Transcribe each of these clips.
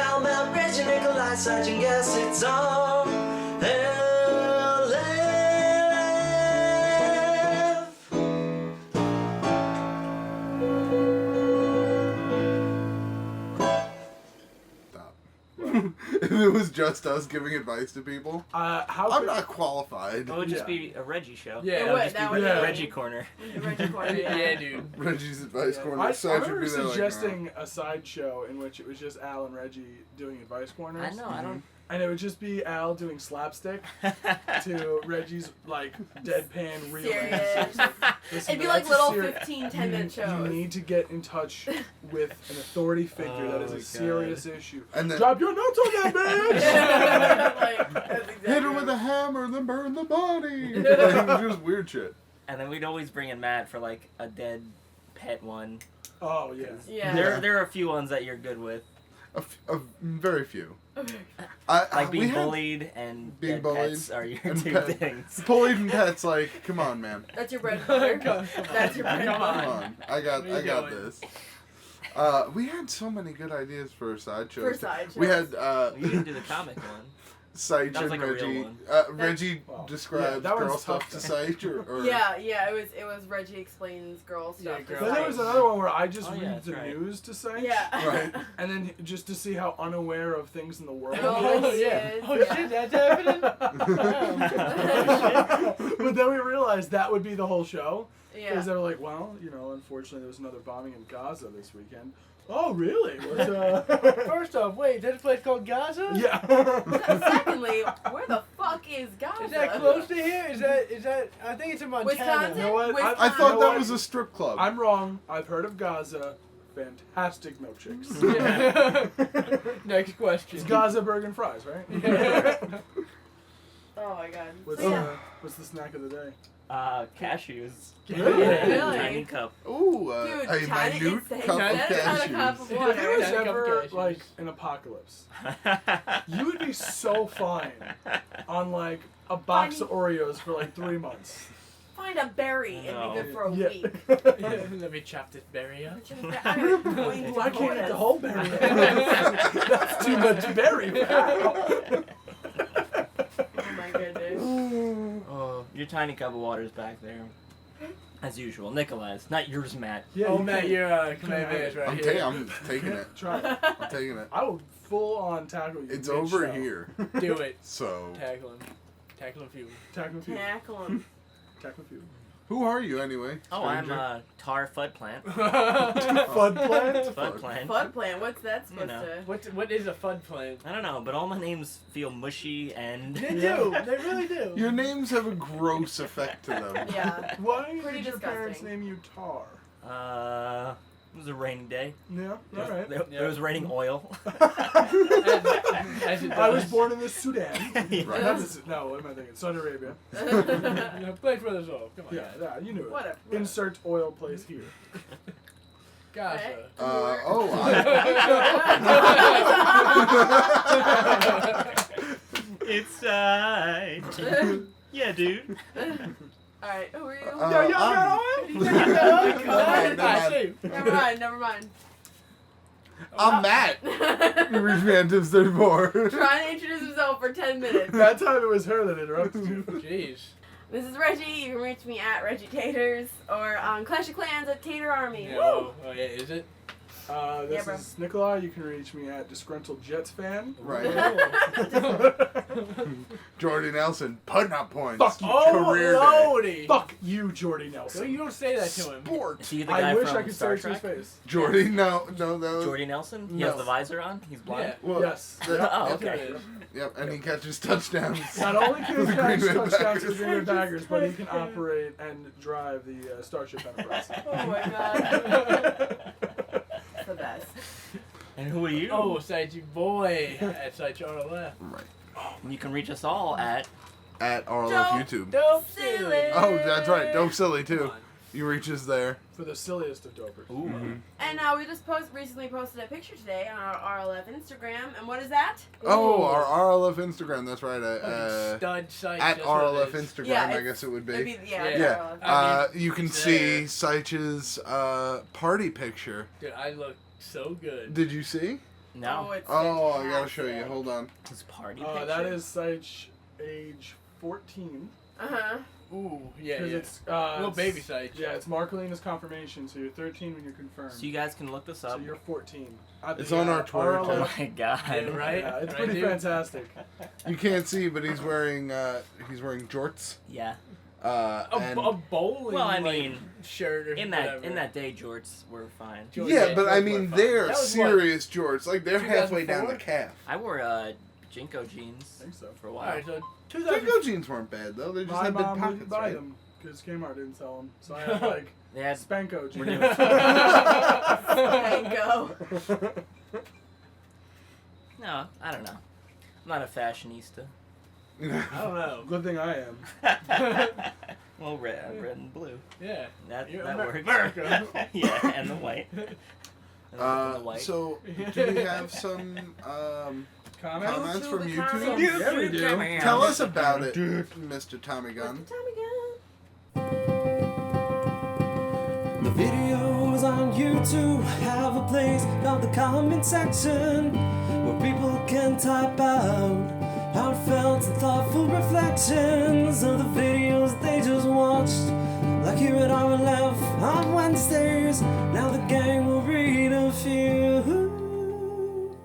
Al, Mel, Reggie, Nikolai, Sergeant, yes, it's all If it was just us giving advice to people, I'm not qualified. It would just be a Reggie show. Yeah, it would just be yeah. Reggie Corner. Reggie Corner, yeah, dude. Reggie's advice corner. I So remember should be there suggesting a sideshow in which it was just Al and Reggie doing advice corners. I know, I don't... And it would just be Al doing slapstick to Reggie's, like, deadpan real Serious. answers. Listen, It'd be like that's a little serious- 15, 10-minute shows. You need to get in touch with an authority figure that is Oh, a God. serious issue. And then, Drop your nuts on that bitch! Like, that's exactly hit her with a hammer, then burn the body. Like, just weird shit. And then we'd always bring in Matt for, like, a dead pet one. Oh, yeah. Yeah. There are a few ones that you're good with. Very few. Like we being had- bullied and being dead bullied pets are your and two pet- things. Bullied and pets, like, come on, man. That's your bread and butter. That's your bread and Come butter. on. I got doing? this. We had so many good ideas for sideshows. For sideshows. We had You didn't do the comic one. Sych That was and like a real Reggie. one. Reggie Wow. describes Yeah, that girl one's stuff tough to Sych, or Yeah, it was Reggie explains girl stuff. Then to there was Sych. another one where I just Oh, read yeah, that's the right. news to Sych. Yeah. Right. And then just to see how unaware of things in the world. Oh, he is. yeah. Oh shit, that's happening? But then we realized that would be the whole show. Yeah. Because they were like, well, unfortunately there was another bombing in Gaza this weekend. Oh, really? What's, First off, wait, there's a place called Gaza? Yeah. Secondly, where the fuck is Gaza? Is that close to here? Is that? I think it's in Montana. Wisconsin? You know what? Wisconsin. I thought know that what? was a strip club. I'm wrong. I've heard of Gaza. Fantastic milkshakes. Next question. It's Gaza burger and fries, right? Oh my god. What's, So, yeah. what's the snack of the day? Cashews. Really? Yeah, Really? Tiny cup. Ooh, Dude, a tiny minute insane. cup of That's not a cup of cashews. water. If there was Tiny cup ever cashews. like an apocalypse, you would be so fine on like a box of Oreos for like 3 months. Find a berry and No. be good for a Yeah. week. Let me chop this berry up. I'm going to Well, I can't eat the Florida. whole berry. That's too much berry. Oh my goodness. Oh, your tiny cup of water's back there. As usual. Nikolai's. Not yours, Matt. Yeah, Oh you Matt, can- your command is right here. I'm taking it. Try it. I'm taking it. I will full on tackle you. It's mid over show. here. Do it. So, Tackle him. Tackle him few. Tackle you. Tackle him. Tackle you. who are you anyway? Oh, I'm stranger? Tar Fud Plant. Fud plant. Fud Plant. Fun plan. What's that You supposed know. to? What is a fun plant? I don't know, but all my names feel mushy and... They do. They really do. Your names have a gross effect to them. Yeah. Why Pretty did your parents disgusting. name you Tar? It was a rainy day. Yeah, all right. It was raining oil. As it I was does. born in the Sudan. Yeah. Right. No, what am I thinking? Saudi Arabia. Play for us all. Come on. Yeah, yeah, you knew it. Whatever. Insert oil place here. Gaza. It's yeah, dude. Alright, who are you? Never mind. I'm Matt. You reached me on Tips 34. Trying to introduce himself for 10 minutes. That time it was her that interrupted you. Jeez. This is Reggie. You can reach me at Reggie Taters or on Clash of Clans at Tater Army. Yeah, Woo! oh yeah, is it? This bro. is Nikolai. You can reach me at Disgruntled Jets Fan. Right. Jordy Nelson, putting up points. Fuck you. Career day. lordy. Fuck you, Jordy No, Nelson. you don't say that to him. Sport. Is he the guy I wish from I could say Star it to his Trek? face. Jordy, no, that was... Jordy Nelson? He No. has the visor on? He's blind? Yeah. Well, Yes. that- Oh, That's what okay. it is. Yep, and he catches touchdowns. Not only can he The catch Green Bay touchdowns Packers. with Green Bay Packers, but he can operate and drive the Starship Enterprise. Oh my god. It's the best. And who are you? Oh, Sachi boy at Sachi RLF. Right. You can reach us all at... At RLF Don't- YouTube. Dope Silly. Oh, that's right. Dope Silly, Come too. on. You reach us there. For the silliest of dopers. Ooh. And we just recently posted a picture today on our RLF Instagram. And what is that? Oh, our RLF Instagram. That's right. Stud site. At that's what RLF it is. Instagram, Yeah, I it's- guess it would It'd be. be, yeah. Yeah. Yeah. RLF. You can it's see there. Seich's party picture. Dude, I look so good. Did you see? No. it's Oh, I gotta fantastic. show you. Hold on. It's party picture. That is Sych age 14. Uh-huh. Ooh, yeah, Because yeah. it's Little baby Sych. Yeah, it's Marcolina's confirmation, so you're 13 when you're confirmed. So you guys can look this So up. you're 14. It's on our Twitter, Oh too. my god. Yeah, right? Yeah, it's Right, pretty dude? fantastic. You can't see, but he's wearing jorts. Yeah. And A bowling Well, I like, mean, shirt or In whatever. that day, jorts were fine. yeah, but I mean, they're That was serious jorts. Like, they're halfway down 2004? the calf. I wore Jinko jeans I think so. for a while. Alright, so 2000. Jinko jeans weren't bad, though. They just My had big mom pockets, didn't buy right? them because Kmart didn't sell them. So I had like They had Spanko We're jeans. doing- Spanko. No, I don't know. I'm not a fashionista. I don't know. Good thing I am. Well, red and blue. Yeah. That You're works. America. Yeah, and the white. And the white. So, do we have some Comments? comments to from the YouTube? comments. Yeah, we do. Tell us about it, Mr. Tommy Gunn. Tommy Gunn. The videos on YouTube have a place called the comment section where people can type out heartfelt and thoughtful reflections of the videos they just watched. Like here at RLF on Wednesdays, now the gang will read a few.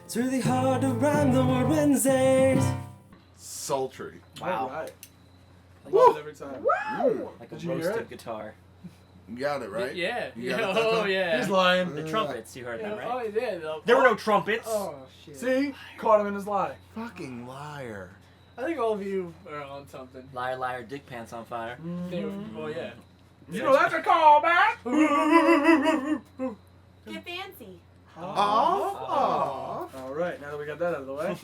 It's really hard to rhyme the word Wednesdays. Sultry. All right. I Woo! love it every time. Like Did a you hear roasted it? guitar. You got it, right? Yeah. You Yeah. got it, Oh, Tucker? yeah. He's lying. The trumpets, you heard Yeah, them, Oh, right? yeah. There were no trumpets. Oh, shit. See? Caught him in his lie. Fucking liar. I think all of you are on something. Liar, liar, dick pants on fire. Oh, yeah. You know that's a callback. Get fancy. Oh. All right, now that we got that out of the way,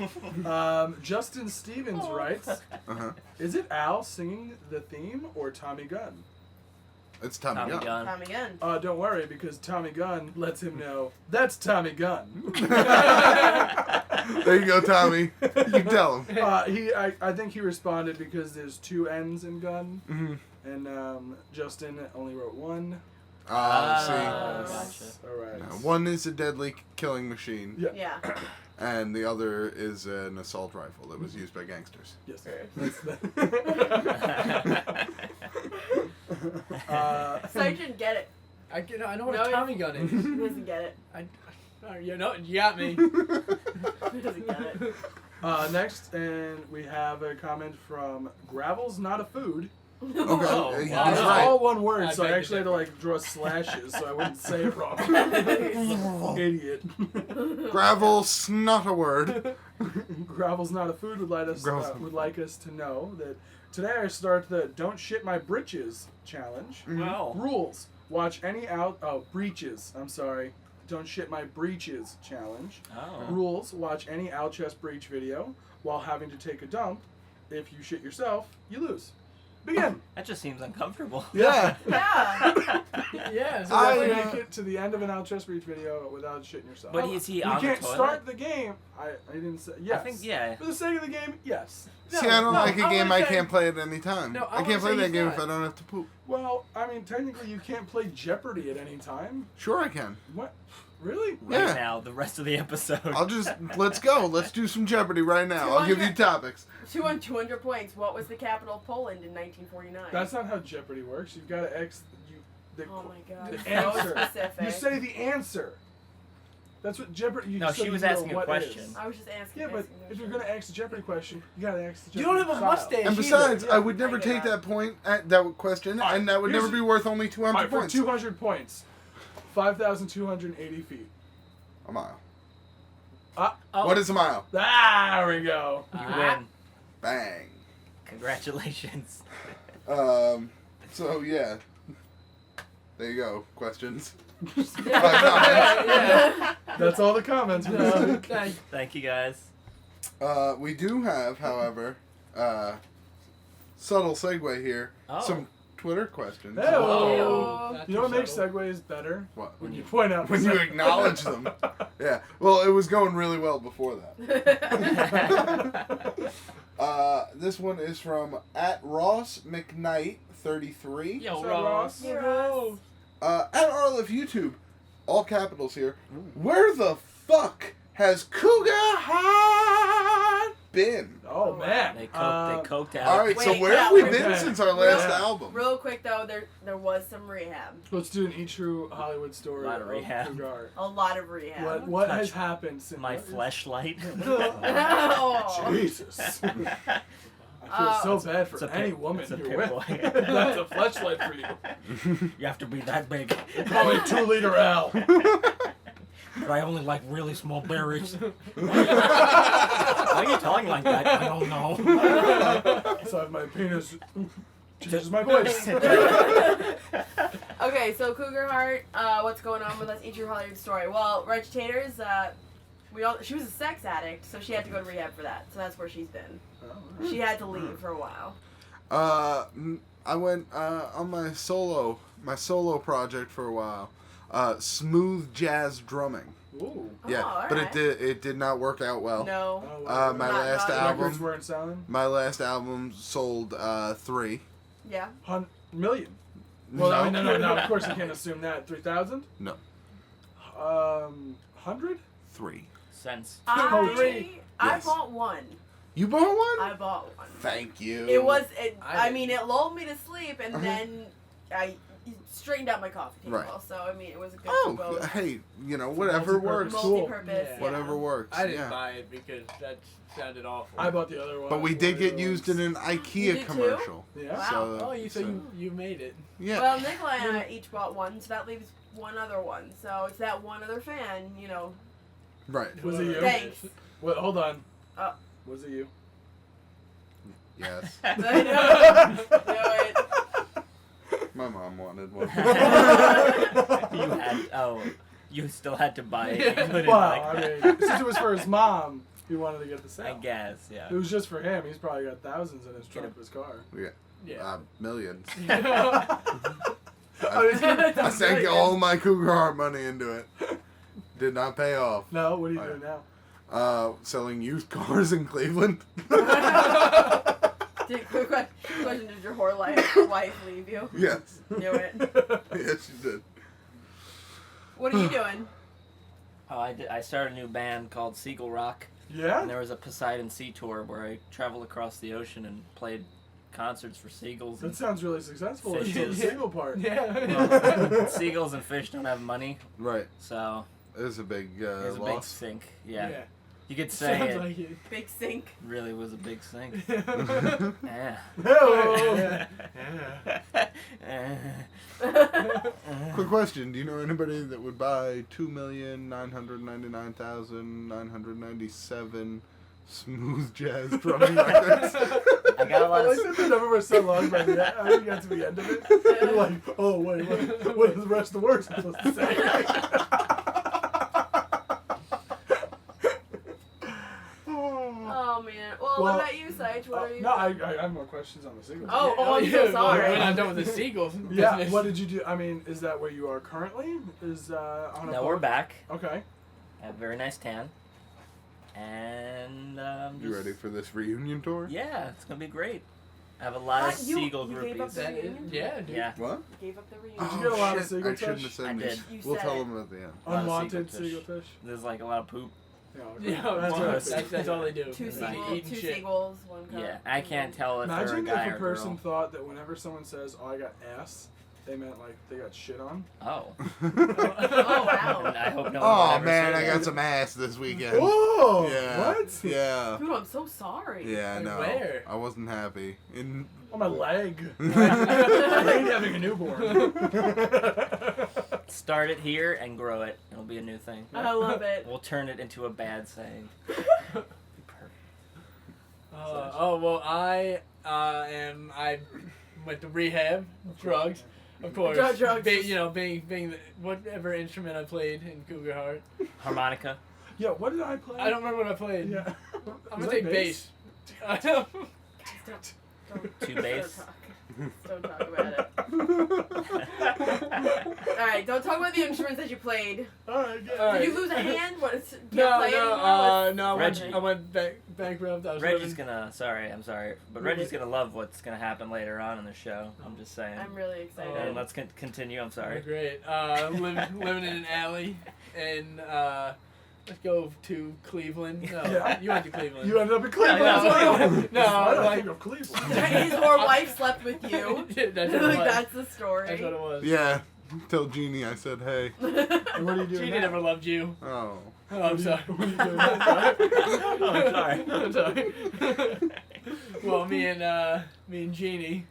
Justin Stevens writes, Uh-huh. "Is it Al singing the theme or Tommy Gunn?" It's Tommy, Tommy Gunn. Gunn. Tommy Gunn. Don't worry, because Tommy Gunn lets him know that's Tommy Gunn. There you go, Tommy. You tell him. I think he responded because there's two N's in Gunn, Mm-hmm. and Justin only wrote one. See. Gotcha. All right. Now, one is a deadly killing machine, Yeah. Yeah. and the other is an assault rifle that was used by gangsters. Yes. Sych didn't get it. I know what No, a Tommy gun is. He doesn't get it. You know, you got me. He doesn't get it. Next, and we have a comment from Gravel's Not a Food. Okay, Oh, he's wow. It's right. all one word, I so I beg to actually had to differ. like draw slashes so I wouldn't say it wrong. Idiot. Gravel's not a word. Gravel's Not a Food would like us to know that today I start the Don't Shit My Britches challenge. Wow. Rules: watch any breaches. I'm sorry. Don't Shit My Breeches challenge. Oh. Rules: watch any out chest breach video while having to take a dump. If you shit yourself, you lose. Begin. That just seems uncomfortable. Yeah. Yeah. Yeah. So I, definitely make it to the end of an out chest breach video without shitting yourself. But is he you on the can't toilet? start the game. I didn't say yes. I think, yeah. For the sake of the game, yes. See, I don't like a I game wanna I say- can't play at any time. No, I I can't wanna play say that he's game not. if I don't have to poop. Well, I mean, technically, you can't play Jeopardy at any time. Sure I can. What? Really? Right Yeah. now, the rest of the episode. Let's go. Let's do some Jeopardy right now. I'll give you 200. topics. 200 points. What was the capital of Poland in 1949? That's not how Jeopardy works. You've got to Oh my god. the So answer. specific. You say the answer. That's what Jeopardy. You No, just she said was you know asking a what question. is. I was just asking. Yeah, but if you're gonna ask the Jeopardy question, you gotta ask the Jeopardy You don't have a style. mustache. And besides, I would never I get take that. that point at that question, Alright, and that would here's never a- be worth only 200 Alright, for points. 200 points, 5,280 feet. A mile. Oh, What is a mile? There we go. You win. Bang. Congratulations. So yeah. There you go. Questions. Yeah. That's all the comments. No, Thank you, guys. We do have, however, subtle segue here. Oh. Some Twitter questions. Hey. Oh. You know what makes segues better? What? When you point out When the you seg- acknowledge them. Yeah. Well, it was going really well before that. This one is from @RossMcKnight33. Yo, What's up, Ross. Hey, Ross. At RLF YouTube, all capitals here. Where the fuck has Cougar Heart been? Oh man. They coked out. All right, so Wait, where have we okay. been since our last Yeah. album? Real quick though, there was some rehab. Let's do an true Hollywood story A lot of rehab. Cougar Heart. A lot of rehab. What Touch has happened since My fleshlight. Oh. Jesus. I feel so bad it's for a any pit- woman it's a you're pit with. boy. That's a fleshlight for you. You have to be that big. Call me 2 Liter Al. But I only like really small berries. Why are you talking like that? I don't know. So my penis changes my voice. Okay, so Cougar Heart, what's going on with us? Eat Your Hollywood Story. Well, Regitators, she was a sex addict, so she had to go to rehab for that. So that's where she's been. She had to leave for a while. I went on my solo project for a while. Smooth jazz drumming. Ooh. Yeah, Oh, but alright. it did not work out well. No. Oh, My Not- last not- album. Records weren't selling? My last album sold 3. Yeah. Million. Well, I mean, no. Of course, you can't assume that. 3,000? No. 100? 3. Sense. Three. I Yes. bought one. You bought one? I bought one. Thank you. I mean, it lulled me to sleep, and then I straightened out my coffee table. Right. So, I mean, it was a good Oh, both. hey, whatever works. Multi-purpose. Yeah. Whatever works. I didn't yeah. buy it because that sounded awful. I bought the other one. But we did get used in an You IKEA did too? commercial. Yeah. Wow. Oh, you made it. Yeah. Well, Nicholi and I each bought one, so that leaves one other one. So it's that one other fan, Right. Was it you? Thanks. Wait, hold on. Was it you? Yes. I know. Do it. My mom wanted one. You still had to buy it. You couldn't, Well, like- I mean, since it was for his mom, he wanted to get the I sale. guess, yeah. It was just for him. He's probably got thousands in his trunk of his car. Yeah. Millions. I I sank all my Cougar Heart money into it. Did not pay off. No, what are you doing now? Selling used cars in Cleveland. Quick question: did your whore wife leave you? Yes. Knew it. Yes, she did. What are you doing? Oh, I started a new band called Seagull Rock. Yeah? And there was a Poseidon Sea Tour where I traveled across the ocean and played concerts for seagulls. That And sounds really successful. It's Fishes. the single part. Yeah. seagulls and fish don't have money, Right. so It was a big it was a big loss. sink. Yeah. Yeah. You could say Sounds it like it. Big sink. really was a big sink. Oh. Yeah. Quick question: do you know anybody that would buy 2,999,997 smooth jazz drumming records? I got a lot I of. like that the number was so long by the end. I think you got to the end of it. You're like, oh wait, what is the rest of the words supposed to say? Oh man. Well, what about you, Sych? What are you? No, I have more questions on the single. I'm so We're sorry. not done with the seagulls. Yeah, business. what did you do? I mean, is that where you are currently? Is on a Now boat? we're back. Okay. I have a very nice tan. And You ready for this reunion tour? Yeah, it's gonna be great. I have a lot of seagull you gave up groupies. the That is, reunion? yeah, dude. Yeah. What? You gave up the reunion. Did you get a lot of shit, seagull I shouldn't fish? have said I this. did. You We'll said tell it. them at the end. A lot of Unwanted seagull seagull fish. There's like a lot of poop. Yeah, That's that's all they do. Two They Like, seagulls, eat and two shit. seagulls, one cup. Yeah, I can't tell if they're a Imagine guy if or a person girl. thought that whenever someone says, "Oh, I got ass," they meant like they got shit on. Oh. Oh wow. And I hope no one Oh ever man, said I that. got some ass this weekend. Whoa! Yeah. What? Yeah. Dude, I'm so sorry. Yeah, Like no. where? I wasn't happy. In On my leg. I hate having a newborn. Start it here and grow it. It'll be a new thing. I love it. We'll turn it into a bad saying. Well, I went to rehab, drugs, of course. Drugs. Being the, whatever instrument I played in Cougar Heart. Harmonica. Yeah, what did I play? I don't remember what I played. Yeah. I'm Was gonna that take bass. I don't. Don't Two bass. Don't talk about it. Alright, don't talk about the instruments that you played. Alright, good. Alright. Did you lose a hand? What? Can't No, play anymore? no, I Reggie. went bankrupt. I was Reggie's living. I'm sorry, but Reggie's gonna love what's gonna happen later on in the show. I'm just saying. I'm really excited. And let's continue. I'm sorry. Great. Living in an alley, and Let's go to Cleveland. No, Yeah. you went to Cleveland. You ended up in Cleveland. Yeah, as well. no, Why did I like- think of Cleveland? His poor wife slept with you. That's what it Like, was. that's the story. That's what it was. Yeah. Tell Jeannie I said hey. And what are you doing She now? never loved you. Oh. Oh, I'm sorry. What are you doing now? I'm sorry. Well, me and Jeannie,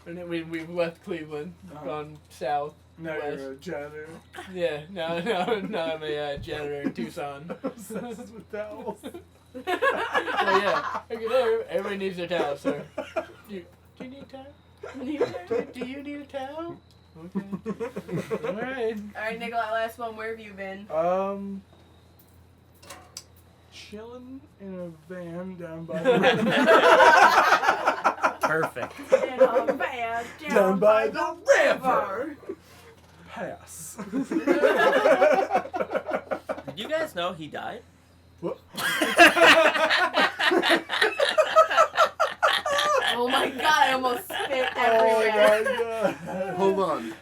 and then we've left Cleveland, gone south. Now west. you're a janitor. Yeah, now I'm a janitor in Tucson. Obsessed with towels. Well, yeah, everybody needs their towel, sir. Do you need a towel? Do you need a towel? Okay. Alright. Alright, Nikolai, last one. Where have you been? Chilling in a van down by the river. Perfect. In a van Down by the river. Pass. Did you guys know he died? What? Oh my god, I almost spit Oh everywhere. my god. Hold on.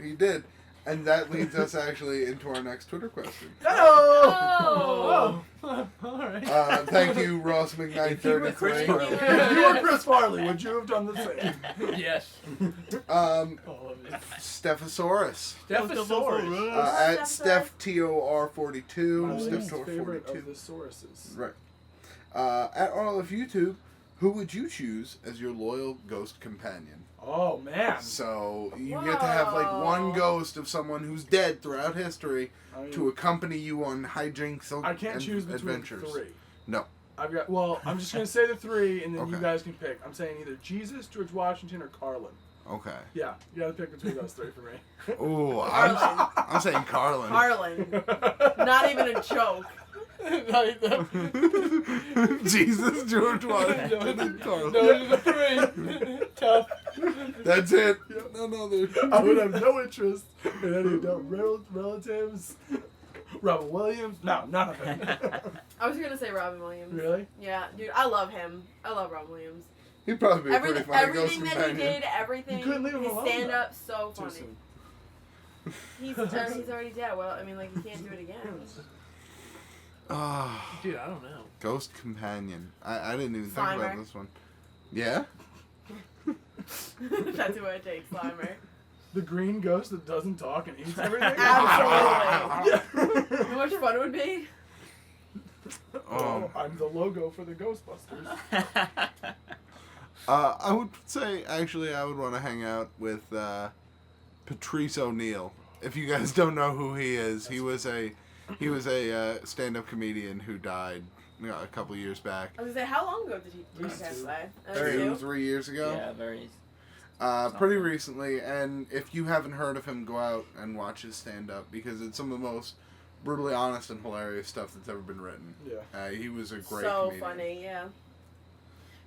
He did. And that leads us actually into our next Twitter question. Oh! Alright. Thank you, Ross McKnight, were Chris 33. Farley. If you were Chris Farley, would you have done the same? Yes. Um, All of it. Stephosaurus. Stephosaurus. At Steph- Steph TOR42. My least Steph favorite TOR42. of the sauruses. Right. At RLF YouTube, who would you choose as your loyal ghost companion? Oh man. So you get to have like one Whoa. ghost of someone who's dead throughout history I mean, to accompany you on hijinks I can't and choose between adventures. three. No. I've got. Well, I'm just gonna say the three, and then you Okay. guys can pick. I'm saying either Jesus, George Washington, or Carlin. Okay. Yeah, you gotta pick between those three for me. Ooh, Carlin. I'm saying Carlin. Harlan. Not even a joke. Like the- Jesus, George Washington, and Carlin. Those are the three. Tough. That's it. None other. I would have no interest in any adult relatives. Robin Williams? No, none of it. I was gonna say Robin Williams. Really? Yeah, dude, I love him. I love Robin Williams. He'd probably be a pretty funny ghost Everything that he companion. did, everything. You couldn't leave him his alone, stand though. up, so Too funny. soon. He's already dead. Well, I mean, like, he can't do it again. Ah, Dude, I don't know. ghost companion. I didn't even think Slimer. about this one. Yeah? That's who I take, Slimer. The green ghost that doesn't talk and eats everything? Absolutely. How much fun it would be? Oh, I'm the logo for the Ghostbusters. I would say, actually, I would want to hang out with Patrice O'Neill. If you guys don't know who he is, he was a stand-up comedian who died a couple years back. I was gonna say, how long ago did he Used pass to. away? 2, 3 years ago. Yeah, very. Pretty recently, and if you haven't heard of him, go out and watch his stand-up, because it's some of the most brutally honest and hilarious stuff that's ever been written. Yeah. He was a great So comedian. funny, yeah.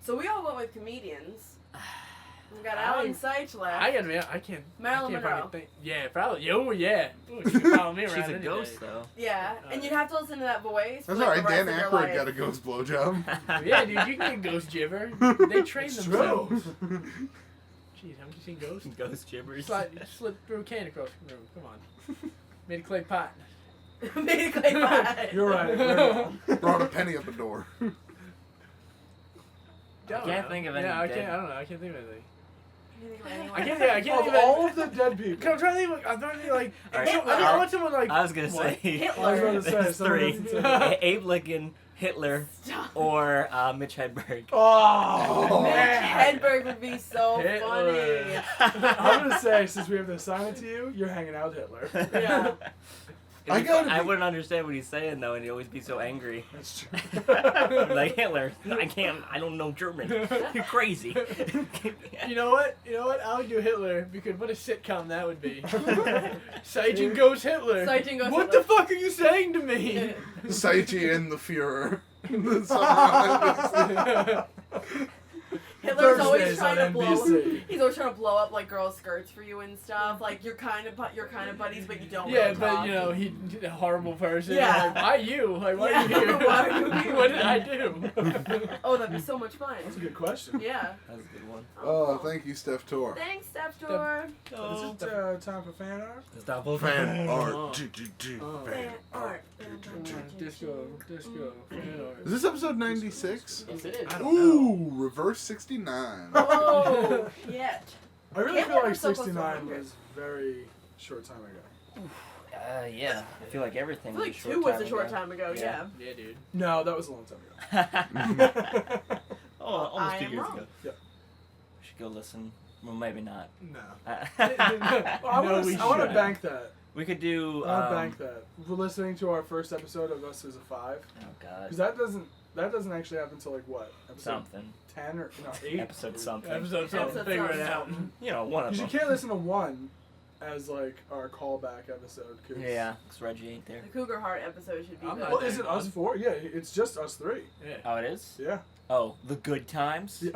So we all went with comedians. We got Alan Sych left. I gotta be. I can't. Marilyn I can't Monroe. fucking think. Yeah, probably. Oh yeah. Ooh, you can follow me around She's a any ghost, day. though. Yeah, and you'd have to listen to that voice. For That's like, alright, the rest Dan of your Aykroyd life. got a ghost blowjob. Yeah, dude, you can get ghost jibber. They train It's themselves. true. Jeez, haven't you seen ghosts? Ghost gibbers. Slip through a can across the room. Come on. Made a clay pot. Made a clay pot. You're right. You're right. Brought a penny up the door. Don't can't know. think of Yeah, any I dead- can't. I don't know. I can't think of anything. I I can't think Of of all of the dead people. I'm trying to think. I'm trying to think like. Alright, I want someone like. I was gonna what? say. Hitler. I was going to say, There's someone three. doesn't say that. Abe Lincoln, Hitler, Stop. or Mitch Hedberg. Oh, Mitch man. Hedberg would be so Hitler. funny. I'm going to say, since we have to assign it to you, you're hanging out with Hitler. Yeah. I gotta I be- wouldn't understand what he's saying though, and he'd always be so angry. That's true. Like Hitler, I don't know German. You're crazy. You know what? I would do Hitler because what a sitcom that would be. Seichen goes Hitler. Seichen goes what Hitler. the fuck are you saying to me? Seichi and the Fuhrer. Somehow. Hitler's always Thursdays trying on to blow. NBC. He's always trying to blow up like girls' skirts for you and stuff. Like you're kind of buddies, but you don't. Yeah, really but talk. you know, he's a horrible person. Yeah. Like, why you? Like, why Yeah, are you here? why are you here? What did I do? Oh, that'd be so much fun. That's a good question. Yeah. That's a good one. Oh, thank you, Steph Tor. Thanks, Steph Door. Is it time for fan art? Is that both? Fan art. Oh. Fan art. Disco, fan art. Is this episode 96? Yes, it is. Ooh, reverse 69. Oh, shit. I really Can't feel like believe we're so close to 69 100. was very short time ago. Yeah. I feel like I everything feel like was a short 2 was time a short ago. time ago, yeah. Yeah, dude. No, that was a long time ago. Oh, almost I 2 am years wrong. ago. Yep. We should go listen. Well, maybe not. No. No, I we want to should. bank that. We could do. I want to bank that. We're listening to our first episode of Us as a 5. Oh God. Because that doesn't actually happen until like what? Episode Something. 10 or no 8? Episode something. Episode something, Episode figure it something. out. You know, one of Because you them. can't listen to 1 as like our callback episode. Cause Yeah, because Reggie ain't there. The Cougar Heart episode should be I'm good. not Well, is it us 4? Yeah, it's just us 3. Yeah. Oh, it is. Yeah. Oh, the good times. Yeah.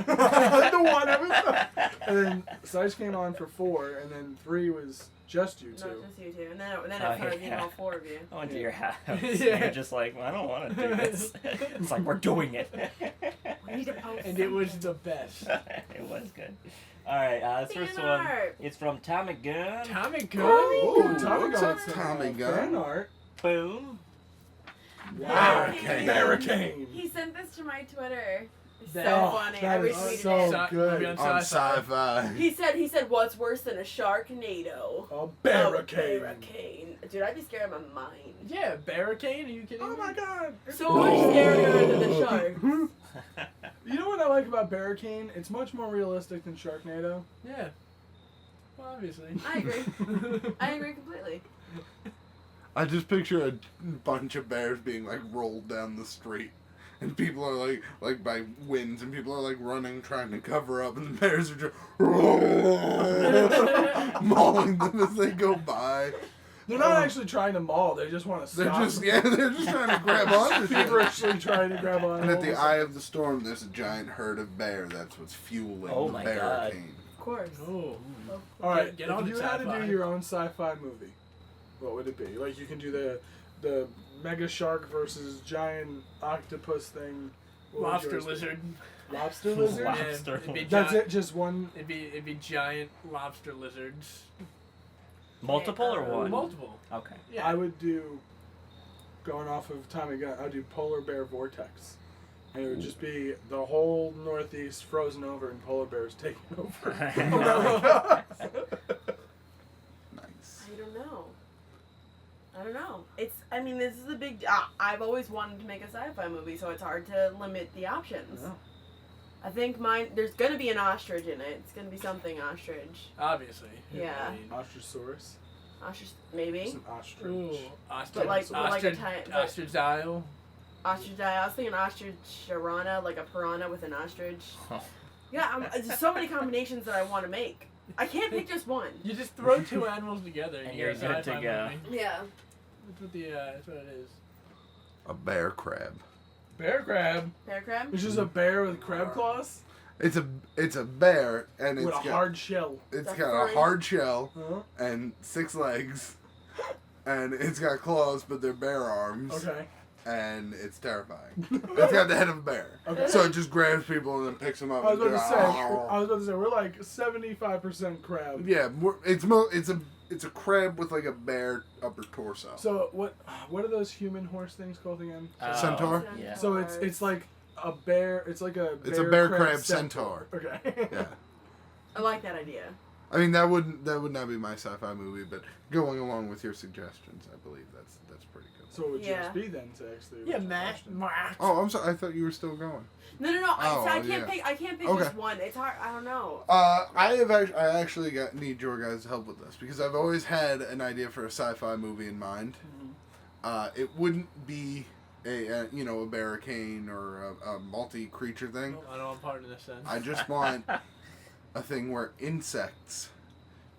The 1 episode. And then Sych came on for 4, and then 3 was just you Not two. just you two. And then it Oh, started being yeah. all 4 of you. I went to your house. Yeah. You're just like, well, I don't want to do this. It's like we're doing it. We need to post And it was the best. It was good. All right, this Fan first one. art. It's from Tommy Gunn. Tommy Gunn. Ooh, Tommy What's got up, some Tommy fan Gunn? art. Boom. Barricade. Barricade. He sent this to my Twitter. It's That- so Oh, funny. I that is retweeted so it. good. Maybe On Sci-fi. sci-fi. He said, what's worse than a Sharknado? A barricade. A barricade. Dude, I'd be scared out of my mind. Yeah, barricade. Are you kidding Oh me? my god. So much scarier than the shark. You know what I like about Barricade? It's much more realistic than Sharknado. Yeah. Well, obviously. I agree. I agree completely. I just picture a bunch of bears being like rolled down the street. And people are like by winds, and people are like running, trying to cover up, and the bears are just mauling them as they go by. They're not actually trying to maul. They just want to They're stop. just they're just trying to grab onto shit. feverishly trying to grab on. And at the eye of the storm, there's a giant herd of bear. That's what's fueling Oh the my barricade. Of course. Oh. All right, Get if on you to had to sci-fi. do your own sci-fi movie, what would it be? Like you can do the mega shark versus giant octopus thing. What would Lobster yours be? lizard. Lobster lizard. Wow. Yeah, Lobster. it'd be That's giant- it. Just one. It'd be giant lobster lizards. Multiple or one? Multiple. Okay. Yeah. I would do. Going off of Tommy Gunn, I'd do polar bear vortex, and it would just be the whole Northeast frozen over and polar bears taking over. Nice. I don't know. I mean, this is a big. I've always wanted to make a sci-fi movie, so it's hard to limit the options. Yeah. I think there's gonna be an ostrich in it. It's gonna be something ostrich. Obviously. Yeah. I mean, Ostrich-saurus. Ostrich, maybe. It's an ostrich. ooh, ostrich. But like a ostrich. tiny- but- Ostrich dial. Ostrich. I was thinking ostrich piranha, like a piranha with an ostrich. Oh. Yeah, there's so many combinations that I want to make. I can't pick just one. You just throw two animals together And and you're get a good to sci-fi go. movie. Yeah. That's what it is. A bear crab. Bear crab. Bear crab. It's just a bear with crab claws It's a bear, and with it's a got hard shell. it's That's got furry. a hard shell Huh? and 6 legs, and it's got claws, but they're bear arms. Okay. And it's terrifying. It's got the head of a bear. Okay. So it just grabs people and then picks them up. I was and about to goes, say. I was about to say we're like 75% crab. yeah, it's a crab with like a bear upper torso. So what are those human horse things called again? Centaur? Yeah. So it's like a bear. It's like a. It's a bear crab centaur. Okay. Yeah. I like that idea. I mean that would not be my sci-fi movie, but going along with your suggestions, I believe that's pretty good. So what would Yeah. yours be then to actually? Yeah, answer the Matt. question? Oh, I'm sorry. I thought you were still going. No. Oh, I can't yeah. pick. I can't pick Okay. just one. It's hard. I don't know. I actually need your guys' help with this because I've always had an idea for a sci-fi movie in mind. It wouldn't be a barricade or a multi-creature thing. No, I don't want part in this sense. I just want a thing where insects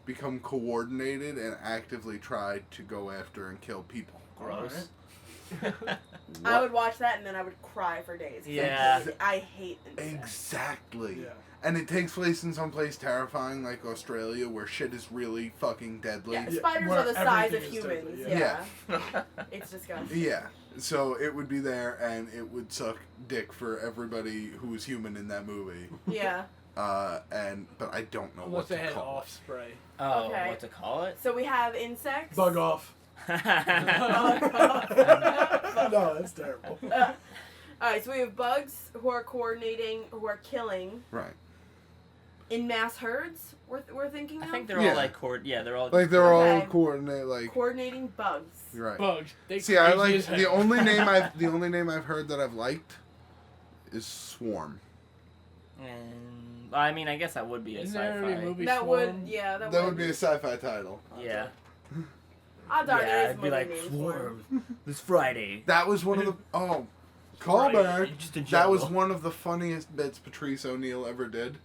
become coordinated and actively try to go after and kill people. Gross. I would watch that and then I would cry for days. 'Cause Yeah. I hate insects. Exactly. Yeah. And it takes place in some place terrifying like Australia where shit is really fucking deadly. Yeah, Yeah, spiders where are the size of everything is humans. deadly, Yeah. yeah. It's disgusting. Yeah. So it would be there and it would suck dick for everybody who was human in that movie. Yeah. But I don't know Unless what they to had call off spray. Oh, Okay. what to call it? So we have insects. Bug off. Bug That's off. No, that's terrible. Alright, so we have bugs who are coordinating, who are killing it. Right. in mass herds. We're thinking I of think they're Yeah. all like they're all Like they're all Okay. coordinate like coordinating bugs. you're right. Bugs. They See, I crazy like as hell. the only name I've heard that I've liked is Swarm. And I mean, I guess that would be a Isn't there already a sci-fi. movie That Swarm? would, yeah, that That would be a sci-fi title. Yeah. Odds are there is a it'd be movie like named Swarm this Friday. That was one of the Right. callback. Just a That was jungle. one of the funniest bits Patrice O'Neill ever did.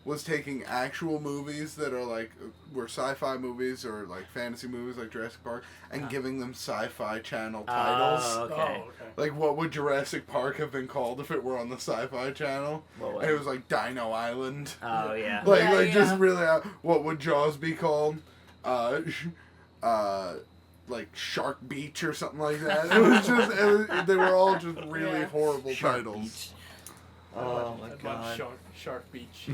Was taking actual movies that are like were sci-fi movies or like fantasy movies like Jurassic Park and giving them Sci-Fi Channel titles. Oh, Oh, okay. okay. Like what would Jurassic Park have been called if it were on the Sci-Fi Channel? What was And it was like Dino Island. Oh yeah. Like Yeah, like just yeah. really what would Jaws be called? Like Shark Beach or something like that. It was just they were all just really Yeah. horrible Shark titles. Beach. Oh my I'd love god. Shark Beach.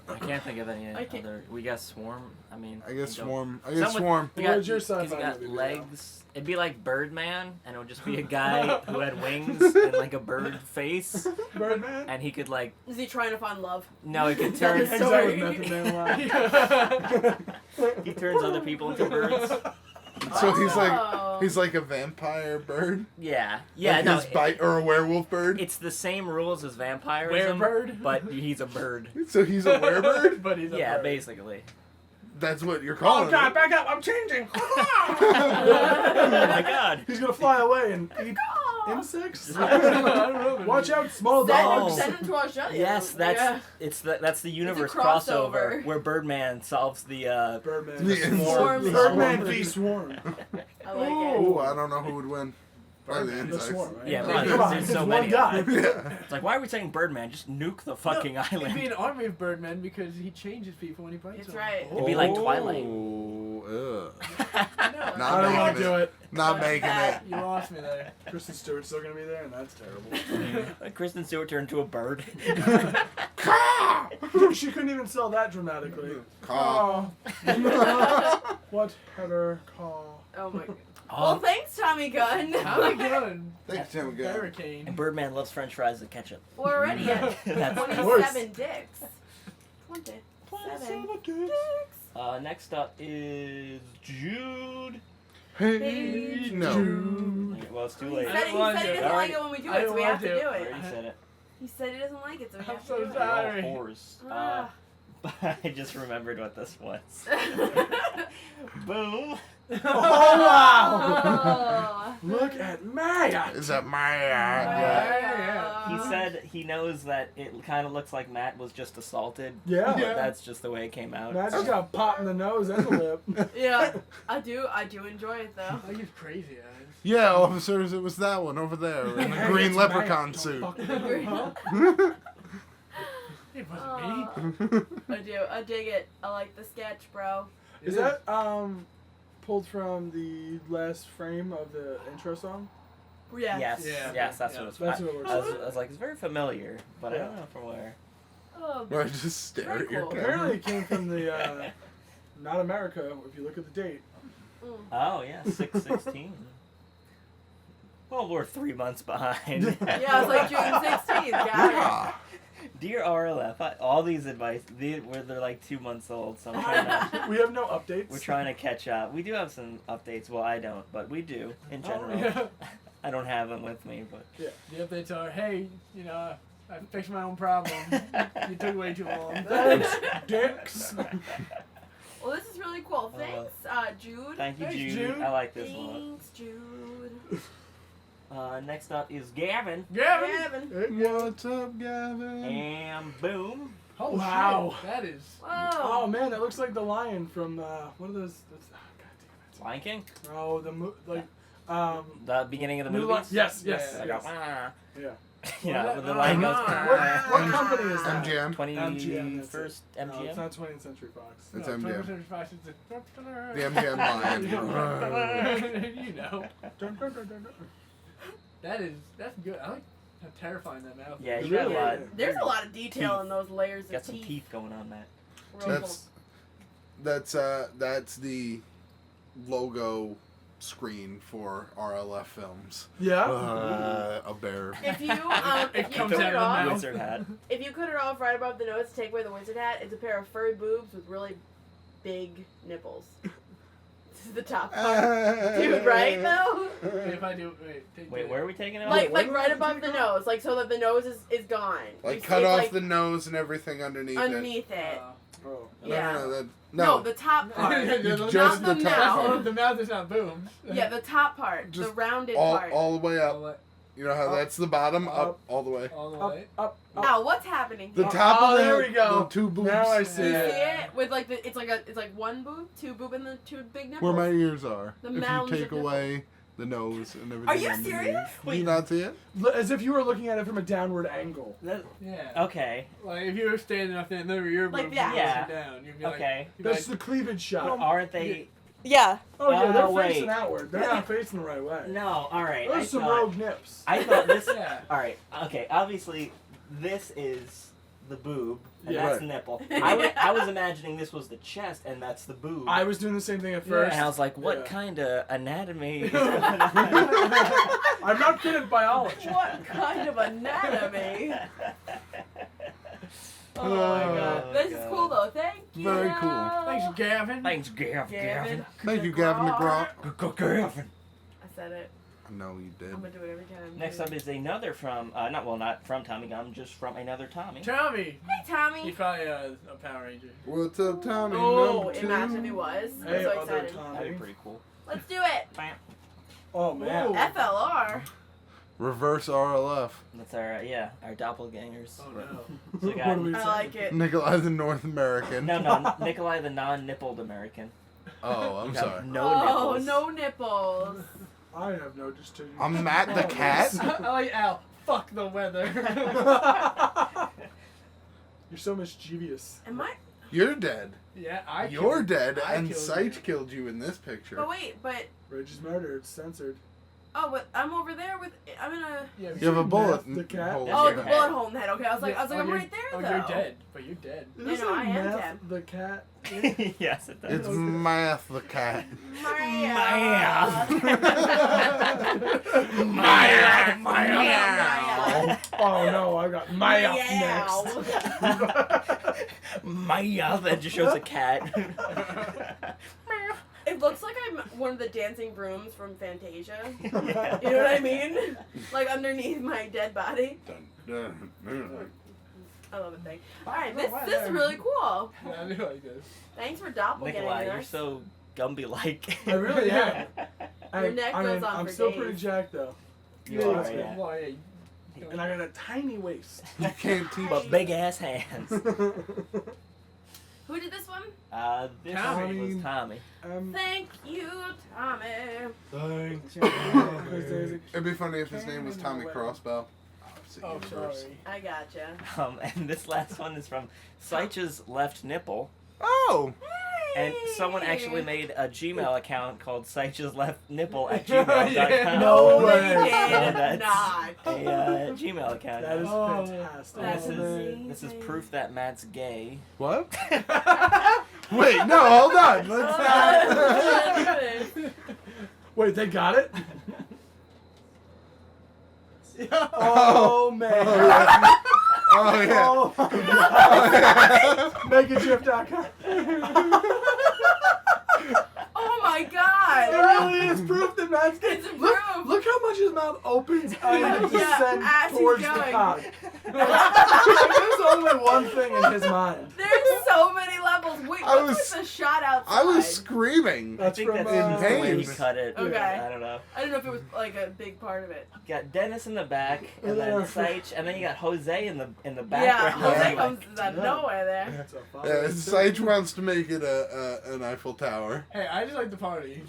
I can't think of any I can't- other. We got Swarm. I mean. I guess we don't- Swarm. I guess Someone- Swarm. We What got, would your 'cause sci-fi he got movie be, legs. It'd be like Birdman, and it would just be a guy who had wings and like a bird face, Birdman? and he could like Is he trying to find love? no, he could Is turn. that Hangs the out with story? Method Man a lot. He turns other people into birds. So Oh. he's like a vampire bird. Yeah, yeah. Like No, his bite or a werewolf bird. it's the same rules as vampirism, Werebird? but he's a bird. So he's a werebird. But he's a Yeah, bird. basically. That's what you're Oh calling god, it. back up! I'm changing. Oh my god. He's gonna fly away and eat insects. I don't know. Watch out, small Send dogs. him, send him to Australia. Yes, that's Yeah. that's the universe crossover. crossover where Birdman solves the Birdman. The Swarm. Birdman v Swarm. I like Oh, it. I don't know who would win. Probably the The insects. Swarm, right? Yeah, Like, right. come on, There's it's so one many. guy. Yeah. It's like, why are we saying Birdman? Just nuke the fucking It'd be island. an army of Birdmen because he changes people when he bites That's them. right. It'd be like Twilight. Oh, ugh. No. Not I don't want making to do it. Not making it. You lost me there. Kristen Stewart's still gonna be there, and that's terrible. Kristen Stewart turned into a bird. She couldn't even sell that dramatically. Caw. Oh. Whatever. Call. Oh my god. Oh, Well, thanks, Tommy Gunn. How are we going? Thanks, Tim. Good. and Hurricane. Birdman loves French fries and ketchup. We're already at That's worse. 27 dicks. 27 dicks. Next up is Jude. Hey, no. Well, it's too He late. said, I he don't want said he to. doesn't Alright. like it when we do I it, so don't we want have to to. do I it. already said it. He said he doesn't like it, so we I'm have so to do sorry. You're all whores. Ah. I just remembered what this was. it. Boom. Oh wow! Oh. Look at Maya. Is that my Yeah. He said he knows that it kind of looks like Matt was just assaulted. Yeah. But that's just the way it came out. Matt's just got a pop in the nose and the lip. Yeah, I do enjoy it though. Like he's crazy eyes. Yeah, officers, it was that one over there in the Hey, green it's leprechaun Maya. suit. Don't fuck with me, huh? It wasn't me. I dig it. I like the sketch, bro. Is that pulled from the last frame of the intro song? Yeah. Yes, Yeah. yes, that's Yeah. what it's. That's what it I, looks I was, like. I was like, it's very familiar, but I Yeah. don't know from where. Oh, Right, just stare Very at your cool. camera. Apparently it came from the Not America, if you look at the date. Oh yeah, 6/16. Well, we're 3 months behind. yeah, it's like June 16th, guys. Yeah. Dear RLF, all these advice, they're like 2 months old, so I'm trying to. We have no updates. We're trying to catch up. We do have some updates. Well, I don't, but we do in general. Yeah. I don't have them with me, but. The updates are, hey, you know, I fixed my own problem. You took way too long. Thanks, dicks. Well, this is really cool. Thanks, Jude. Thank you, Thanks, Jude. Jude. I like this one. Thanks, Jude. Next up is Gavin. Gavin! Gavin. What's up, Gavin? And boom. Oh, Wow. shit. That is. Oh Whoa. man, that looks like the lion from what are those? God damn Lion King? it! Oh, The beginning of the New movie. Li- yes, yes, Like, yes. ah. Yeah. Yeah, but the line goes. What company is that? MGM. 21st No, MGM. it's not 20th Century Fox. It's No, MGM. 2035 is the- The MGM line. You know. That's good. I like how terrifying that mouth is. Yeah, It you got a really lot. is. There's a lot of detail in those layers Got of some teeth going on, Matt. Real That's the logo screen for RLF films. Yeah. A bear. If you It comes cut out it of the off, mouth. Wizard hat. if you cut it off right above the nose to take away the wizard hat, it's a pair of furry boobs with really big nipples. This is the top part. Dude, right though? If I do, take Wait, where are we taking it? off? Like where right did you above take the it off? nose, like so that the nose is gone. Like You see cut it's, off like, the nose and everything underneath it. underneath it. Oh. Yeah. No, The top part. Just the the mouth. top. The mouth is not boom. Yeah, the top part, Just the rounded all, part. all the way All up. the, You know how Up. that's the bottom? Up. Up, all the way. all the Up, way. up, up. Now, what's happening The here? top Oh, of the, there we go. the two boobs. Now I Do see you see it. it with like it's like one boob, two boob, and the two big nipples. Where my ears are. The If you mounds take of away the nose and everything. Are you underneath. serious? Do you not see it? As if you were looking at it from a downward angle. That- Yeah. Okay. Like if you were standing up there and then your Like boobs that. were Yeah. down, you'd be Okay. like, That's the cleavage shot. Aren't they? Yeah. Oh yeah, they're wait. facing outward. They're not facing the right way. No. All right. Those some thought, rogue nips. I thought this. Yeah. All right. Okay. Obviously, this is the boob, and Yeah. that's Right. the nipple. I was imagining this was the chest, and that's the boob. I was doing the same thing at Yeah, first. and I was like, what Yeah. kind of anatomy? is I'm not good at biology. What kind of anatomy? Oh my god. This is cool though. Thank you. Very cool. Thanks, Gavin. Thanks, Gavin. Gavin. Thank you, Gavin DeGraw. Gavin. I said it. No, you did. I'm gonna do it every time. Next up is another from, not from Tommy Gunn, just from another Tommy. Tommy. Hey Tommy. He's probably a Power Ranger. What's up, Tommy? Oh, Number two. imagine if he was. I'm Hey, so other excited. Tommy. That'd be pretty cool. Let's do it. Bam. Oh man. Ooh. FLR. Reverse RLF. That's our doppelgangers. Oh no. So we What got, do we I say? like it. Nikolai the North American. no, Nikolai the non-nippled American. Oh, I'm We got sorry. No Oh, nipples. no nipples. I have no distinction. I'm Matt the cat. I like Al. Fuck the weather. You're so mischievous. Am I? You're dead. Yeah, I. You're killed- dead, I and killed Sych you. killed you in this picture. But wait, but Reggie's murder. It's censored. oh, but I'm over there with. I'm in a. Yeah, You have a bullet. The cat? hole in Oh, your the head. bullet hole in the head. Okay, I was like, I'm you're- right there Oh, though. you're dead. But you're dead. Did Yeah, you no, say I am Math dead. the cat? Yes, it does. It's Math the cat. Maya. Oh no, I got Maya next. Maya. That just shows a cat. It looks like I'm one of the dancing brooms from Fantasia. Yeah. You know what I mean? Like underneath my dead body. I love it. Thing. All right, this is really cool. Yeah, I do like this. Thanks for doppelganging Nikolai, you're us. so Gumby-like. I really am. Your neck goes on I'm for still days. pretty jacked though. You Yeah, are, that's yeah. Well, yeah. And I got a tiny waist. You can't teach. But big ass hands. Who did this one? This Tommy. was Tommy. Thank you, Tommy. It'd be funny if his name was Tommy Crossbow. Oh, Universe. sorry. I gotcha. And this last one is from Sych's left nipple. Oh! And someone actually made a Gmail account called Sych's left nipple at gmail.com. Yeah. No they way. did That's not. a Gmail account. That is Oh, fantastic. That's this amazing. is proof that Matt's gay. What? Wait, no, hold on. Let's not. Wait, they got it? Yeah. Oh man. Oh, yeah. Oh, Oh, yeah. Megagif.com. Oh my It god. really is proof that Matt's gay. It's a Look, proof. look how much his mouth opens and Yeah, descends as he's towards the going. cock. There's only one thing in his mind. There's so many levels. Wait, I what's was- with the shot outside? I was screaming. I That's think from, that's just the way he Pain. cut it. Okay. I don't know. I don't know if it was like a big part of it. Got Dennis in the back, and then Yeah. Sych, and then you got Jose in the Yeah, background. Jose Yeah. comes out of nowhere there. That's a fun Yeah, Sych wants to make it an Eiffel Tower. Hey, I just like the party.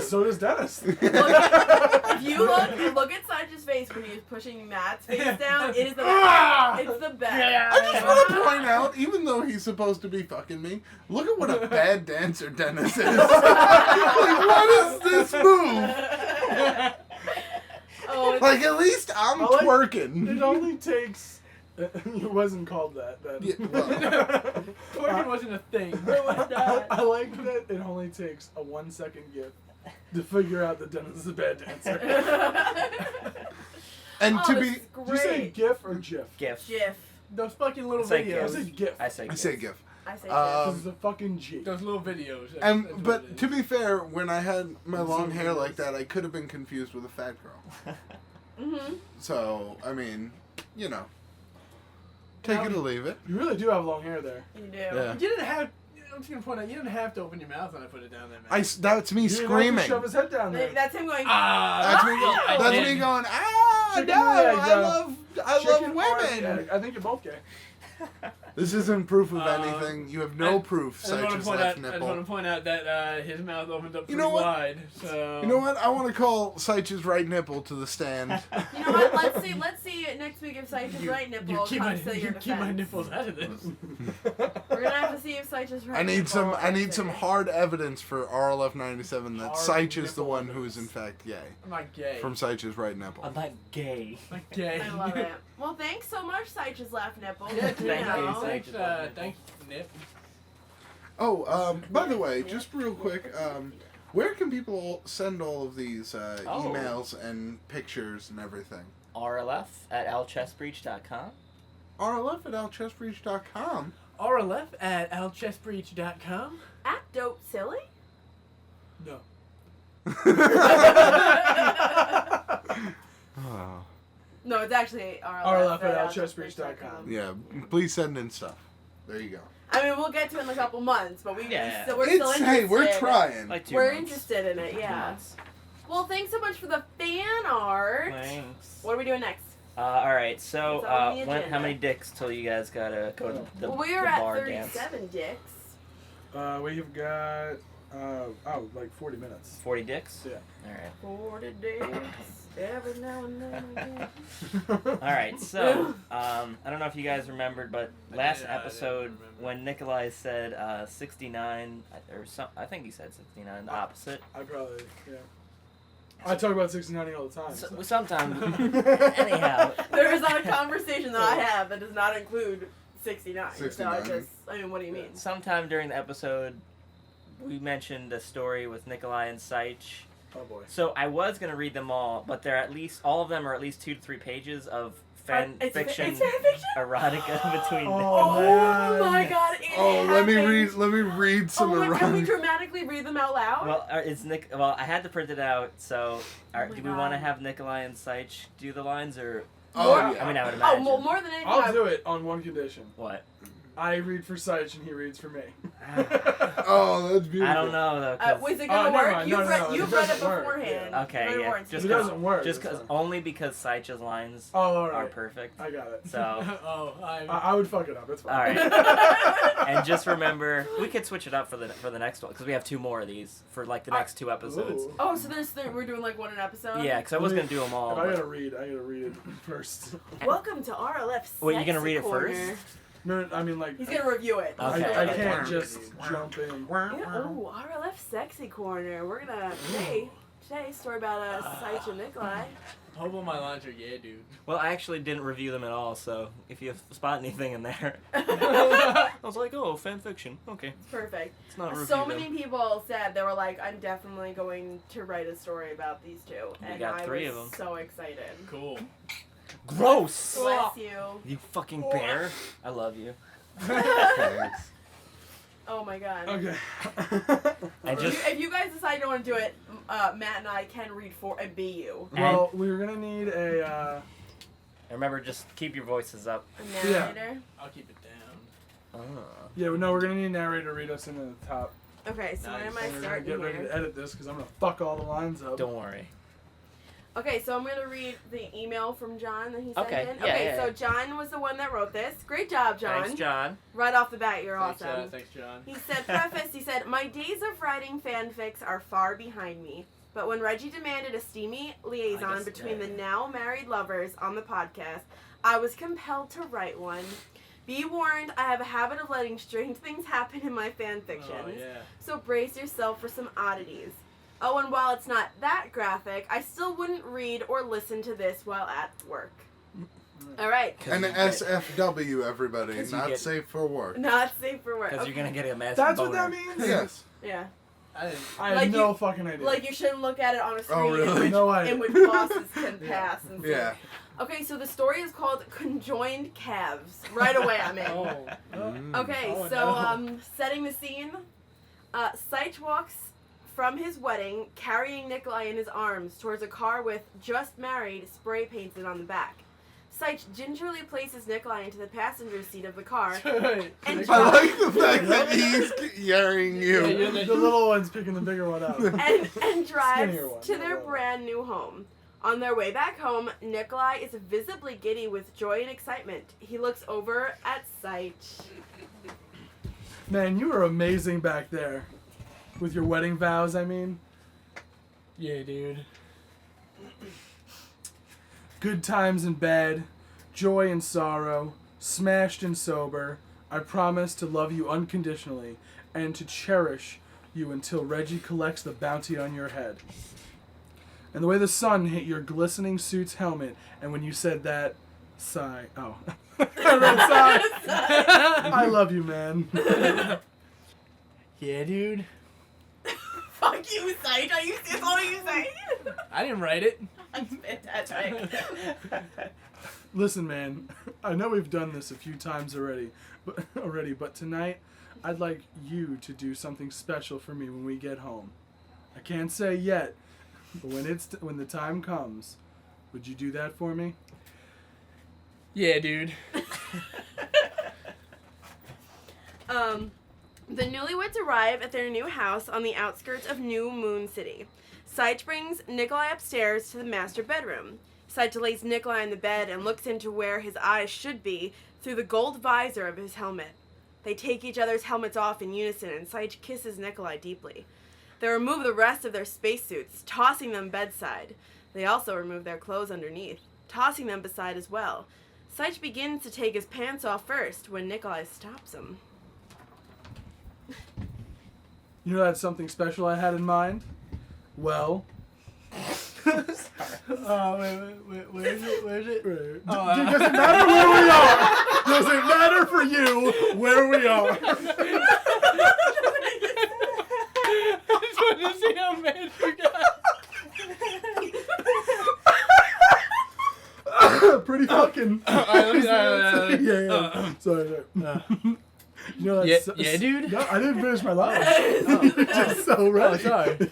So does Dennis. If you look at Sych's face when he was pushing Matt's face down, it is the best. It's the best. I just want to point out, even though he's supposed to be fucking me, look at what a bad dancer Dennis is. Like, what is this move? Oh, Like, at least I'm I like- twerking. It only takes. It wasn't called that. Yeah, well, Twerking wasn't a thing. I like that it only takes a 1 second gift to figure out that Dennis is a bad dancer. and Oh, to this be, is Did you say great. GIF or GIF? GIF. GIF. Those fucking little I say videos. I say GIF. I say I GIF. say GIF. I say This is a fucking G. Those little videos. That's And what it but is. to be fair, when I had my long hair videos. like that, I could have been confused with a fat girl. Mm-hmm. So I mean, you know, take it or leave it. You really do have long hair there. You do. Yeah. You didn't have. I'm just gonna point out. You didn't have to open your mouth when I put it down there, man. That's me You didn't have to screaming. shove his head down there. That's him going. That's me. I That's did. me going. Ah, Chicken no! leg, I bro. love Chicken or women. gay. I think you're both gay. This isn't proof of anything. You have no proof. I just want Sych's to point left out. I just nipple. want to point out that his mouth opened up You pretty know what? wide. So You know what? I want to call Sych's right nipple to the stand. You know what? Let's see next week if Sych's right You nipple keep my comes to your defense. keep my nipples out of this. We're gonna have to see if Sych's right. I need some. nipple I need is some there. hard evidence for RLF 97 that Hard Sych is the nipple one who is evidence. in fact gay. I'm not gay. From Sych's right nipple. I'm not gay. I'm not gay. I love it. Well, thanks so much, Sych's left nipple. Yeah, Good to thank you, know. Sych. Thanks, Nip. Oh, by the way, just real quick, where can people send all of these emails and pictures and everything? RLF at alchessbreach.com. RLF at alchessbreach.com. RLF at alchessbreach.com. Act dope silly. No. Oh. No, it's actually RLF at outchestbreach.com. Yeah, please send in stuff. There you go. I mean, we'll get to it in a couple months, but we're Yeah. still interested. Hey, we're trying. Like 2 We're months. interested in it, 2 yeah. months. Well, thanks so much for the fan art. Thanks. What are we doing next? Alright, so It's on the how agenda. many dicks till you guys gotta go to the, Well, we the are at bar dance? 37 dicks. We've got like 40 minutes. 40 dicks? Yeah. Alright. 40 dicks. Every now and then again. Alright, so, I don't know if you guys remembered, but last did, I didn't episode remember. when Nikolai said 69, or some, I think he said 69, the opposite. I probably, yeah. I talk about 69 all the time. So, So. sometimes, anyhow, There is not a conversation that I have that does not include 69. So 69. I mean, what do you mean? sometime during the episode, we mentioned a story with Nikolai and Sych. Oh boy. So I was gonna read them all, but they're at least all of them are at least 2 to 3 pages of fan It's fiction, It's fan fiction? erotica between. Oh, Oh man. my god! It Oh, let me happens. read some Oh my, can we erotic. dramatically read them out loud? Well, it's Nick. Well, I had to print it out. So, my do we want to God. have Nikolai and Sych do the lines, or Oh, More- yeah. I mean, I would Oh, imagine. more than anything, I'll do it on one condition. What? I read for Sych and he reads for me. Oh, that's beautiful. I don't know though. 'cause- was it Oh, gonna never work? mind. You've No, read, no, you've it read it doesn't work. beforehand. Yeah. Okay, Read it yeah, once. just It doesn't work. Just it's because fine. only because Sych's lines Oh, all are right. perfect. I got it. So, Oh, I would fuck it up. It's fine. all right. And just remember, we could switch it up for the next one because we have 2 more of these for like the next 2 episodes. Ooh. Oh, so we're doing like one an episode? Yeah, because I was gonna do them all. If I but- gotta read, I gotta read it first. Welcome to RLF. Wait, you gonna read it Corner. first? No, I mean like He's gonna review it. Okay. I okay. can't just jump in. Oh, RLF Sexy Corner. We're gonna today story about Sych and Nikolai. Hope all my lines are yeah, dude. Well, I actually didn't review them at all, so if you spot anything in there, I was like, oh, fan fiction. Okay, Perfect. it's not review So them. many people said they were like, I'm definitely going to write a story about these 2, We and got I 3 was of 'em. so excited. Cool. Gross! Bless you. You fucking bear. I love you. Oh my god. Okay. And just If you guys decide you don't want to do it, Matt and I can read for and be you. Well, we're gonna need a. remember, just keep your voices up. A narrator. I'll keep it down. Yeah, no, we're gonna need a narrator to read us into the top. Okay, so when am I And we're gonna starting get ready here? to edit this because I'm gonna fuck all the lines up. Don't worry. Okay, so I'm going to read the email from John that he sent Okay, in. yeah, Okay, yeah, so yeah. John was the one that wrote this. Great job, John. Thanks, John. Right off the bat, you're Thanks, awesome. Thanks, John. He said, preface, he said, my days of writing fanfics are far behind me. But when Reggie demanded a steamy liaison between the now married lovers on the podcast, I was compelled to write one. Be warned, I have a habit of letting strange things happen in my fanfictions. Oh, yeah. So brace yourself for some oddities. Oh, and while it's not that graphic, I still wouldn't read or listen to this while at work. All right. An SFW, everybody. 'Cause you Not get- safe for work. Not safe for work. Because you're going to get a massive That's boner. what that means? Yes. Yeah. I didn't. I have Like no you- fucking idea. Like, you shouldn't look at it on a screen really? No idea. in which bosses can pass and stuff. Yeah. Okay, so the story is called Conjoined Calves. Right away, I'm in. Oh. Okay, Oh, so no. setting the scene, Sych walks from his wedding carrying Nikolai in his arms towards a car with "Just Married" spray painted on the back. Sych gingerly places Nikolai into the passenger seat of the car and I like the fact that he's carrying you. Yeah, the little one's picking the bigger one out. and drives Skinnier one. to their brand new home. On their way back home, Nikolai is visibly giddy with joy and excitement. He looks over at Sych. Man, you were amazing back there. With your wedding vows, I mean. Yeah, dude. Good times in bed, joy and sorrow, smashed and sober. I promise to love you unconditionally and to cherish you until Reggie collects the bounty on your head. And the way the sun hit your glistening suit's helmet, and when you said that, sigh. Oh. I read sigh. I love you, man. Yeah, dude. Fuck you, Sych. Are you serious? What are you saying? I didn't write it. That's fantastic. Listen, man, I know we've done this a few times already, but tonight I'd like you to do something special for me when we get home. I can't say yet, but when the time comes, would you do that for me? Yeah, dude. The newlyweds arrive at their new house on the outskirts of New Moon City. Sych brings Nikolai upstairs to the master bedroom. Sych lays Nikolai in the bed and looks into where his eyes should be through the gold visor of his helmet. They take each other's helmets off in unison, and Sych kisses Nikolai deeply. They remove the rest of their spacesuits, tossing them bedside. They also remove their clothes underneath, tossing them beside as well. Sych begins to take his pants off first when Nikolai stops him. You know that's something special I had in mind? Well... Wait, where is it? Where is it? Does it matter where we are? Does it matter for you where we are? I just wanted to see how mad you got. Pretty fucking... Alright, yeah. Sorry. You know Yeah, that's... yeah, dude. No, I didn't finish my line. You're just so right. Oh, sorry.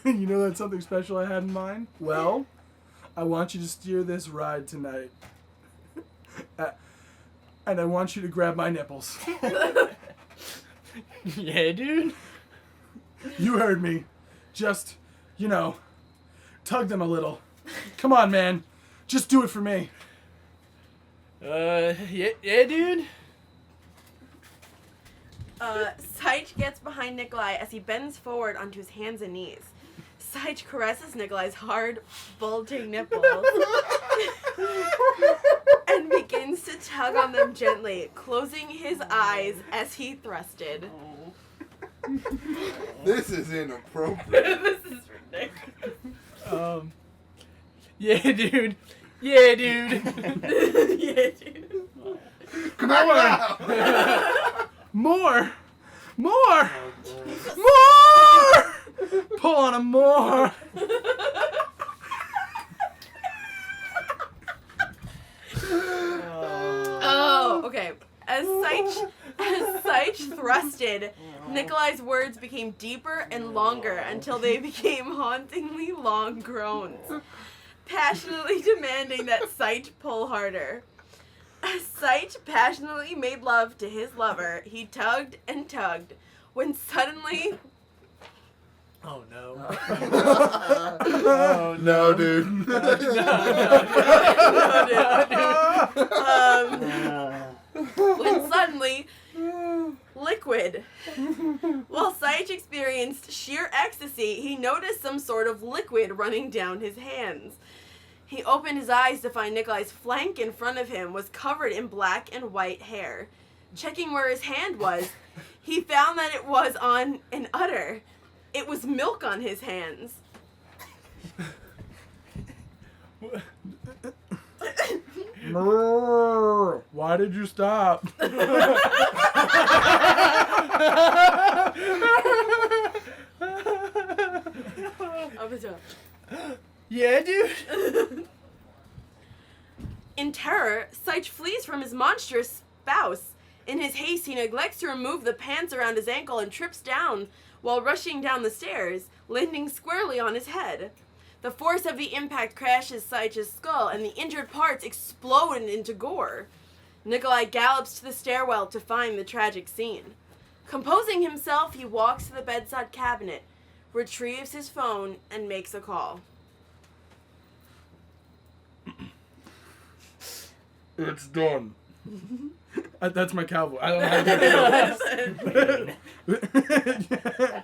You know that's something special I had in mind? Well, I want you to steer this ride tonight. And I want you to grab my nipples. Yeah, dude. You heard me. Just, tug them a little. Come on, man. Just do it for me. Yeah, dude. Sych gets behind Nikolai as he bends forward onto his hands and knees. Sych caresses Nikolai's hard, bulging nipples and begins to tug on them gently, closing his eyes as he thrusted. This is inappropriate. This is ridiculous. Yeah, dude. Yeah, dude. Yeah, dude. Come on! More! More! Pull on him more! Oh, okay. As Sych thrusted, Nikolai's words became deeper and longer until they became hauntingly long groans, passionately demanding that Sych pull harder. As Sych passionately made love to his lover, he tugged and tugged, when suddenly Oh no. Oh, no, dude. When suddenly, liquid. While Sych experienced sheer ecstasy, he noticed some sort of liquid running down his hands. He opened his eyes to find Nikolai's flank in front of him was covered in black and white hair. Checking where his hand was, he found that it was on an udder. It was milk on his hands. Why did you stop? Yeah, dude. In terror, Sych flees from his monstrous spouse. In his haste, he neglects to remove the pants around his ankle and trips down while rushing down the stairs, landing squarely on his head. The force of the impact crashes Sych's skull, and the injured parts explode into gore. Nikolai gallops to the stairwell to find the tragic scene. Composing himself, he walks to the bedside cabinet, retrieves his phone, and makes a call. It's done. That's my cowboy. I don't know how to do it.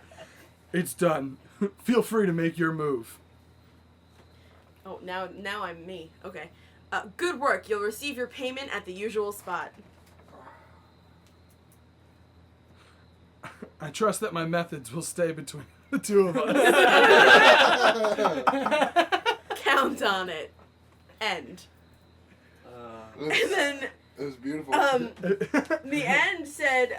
It's done. Feel free to make your move. Oh, now I'm me. Okay. Good work. You'll receive your payment at the usual spot. I trust that my methods will stay between the two of us. Count on it. End. And then It was beautiful. the end said,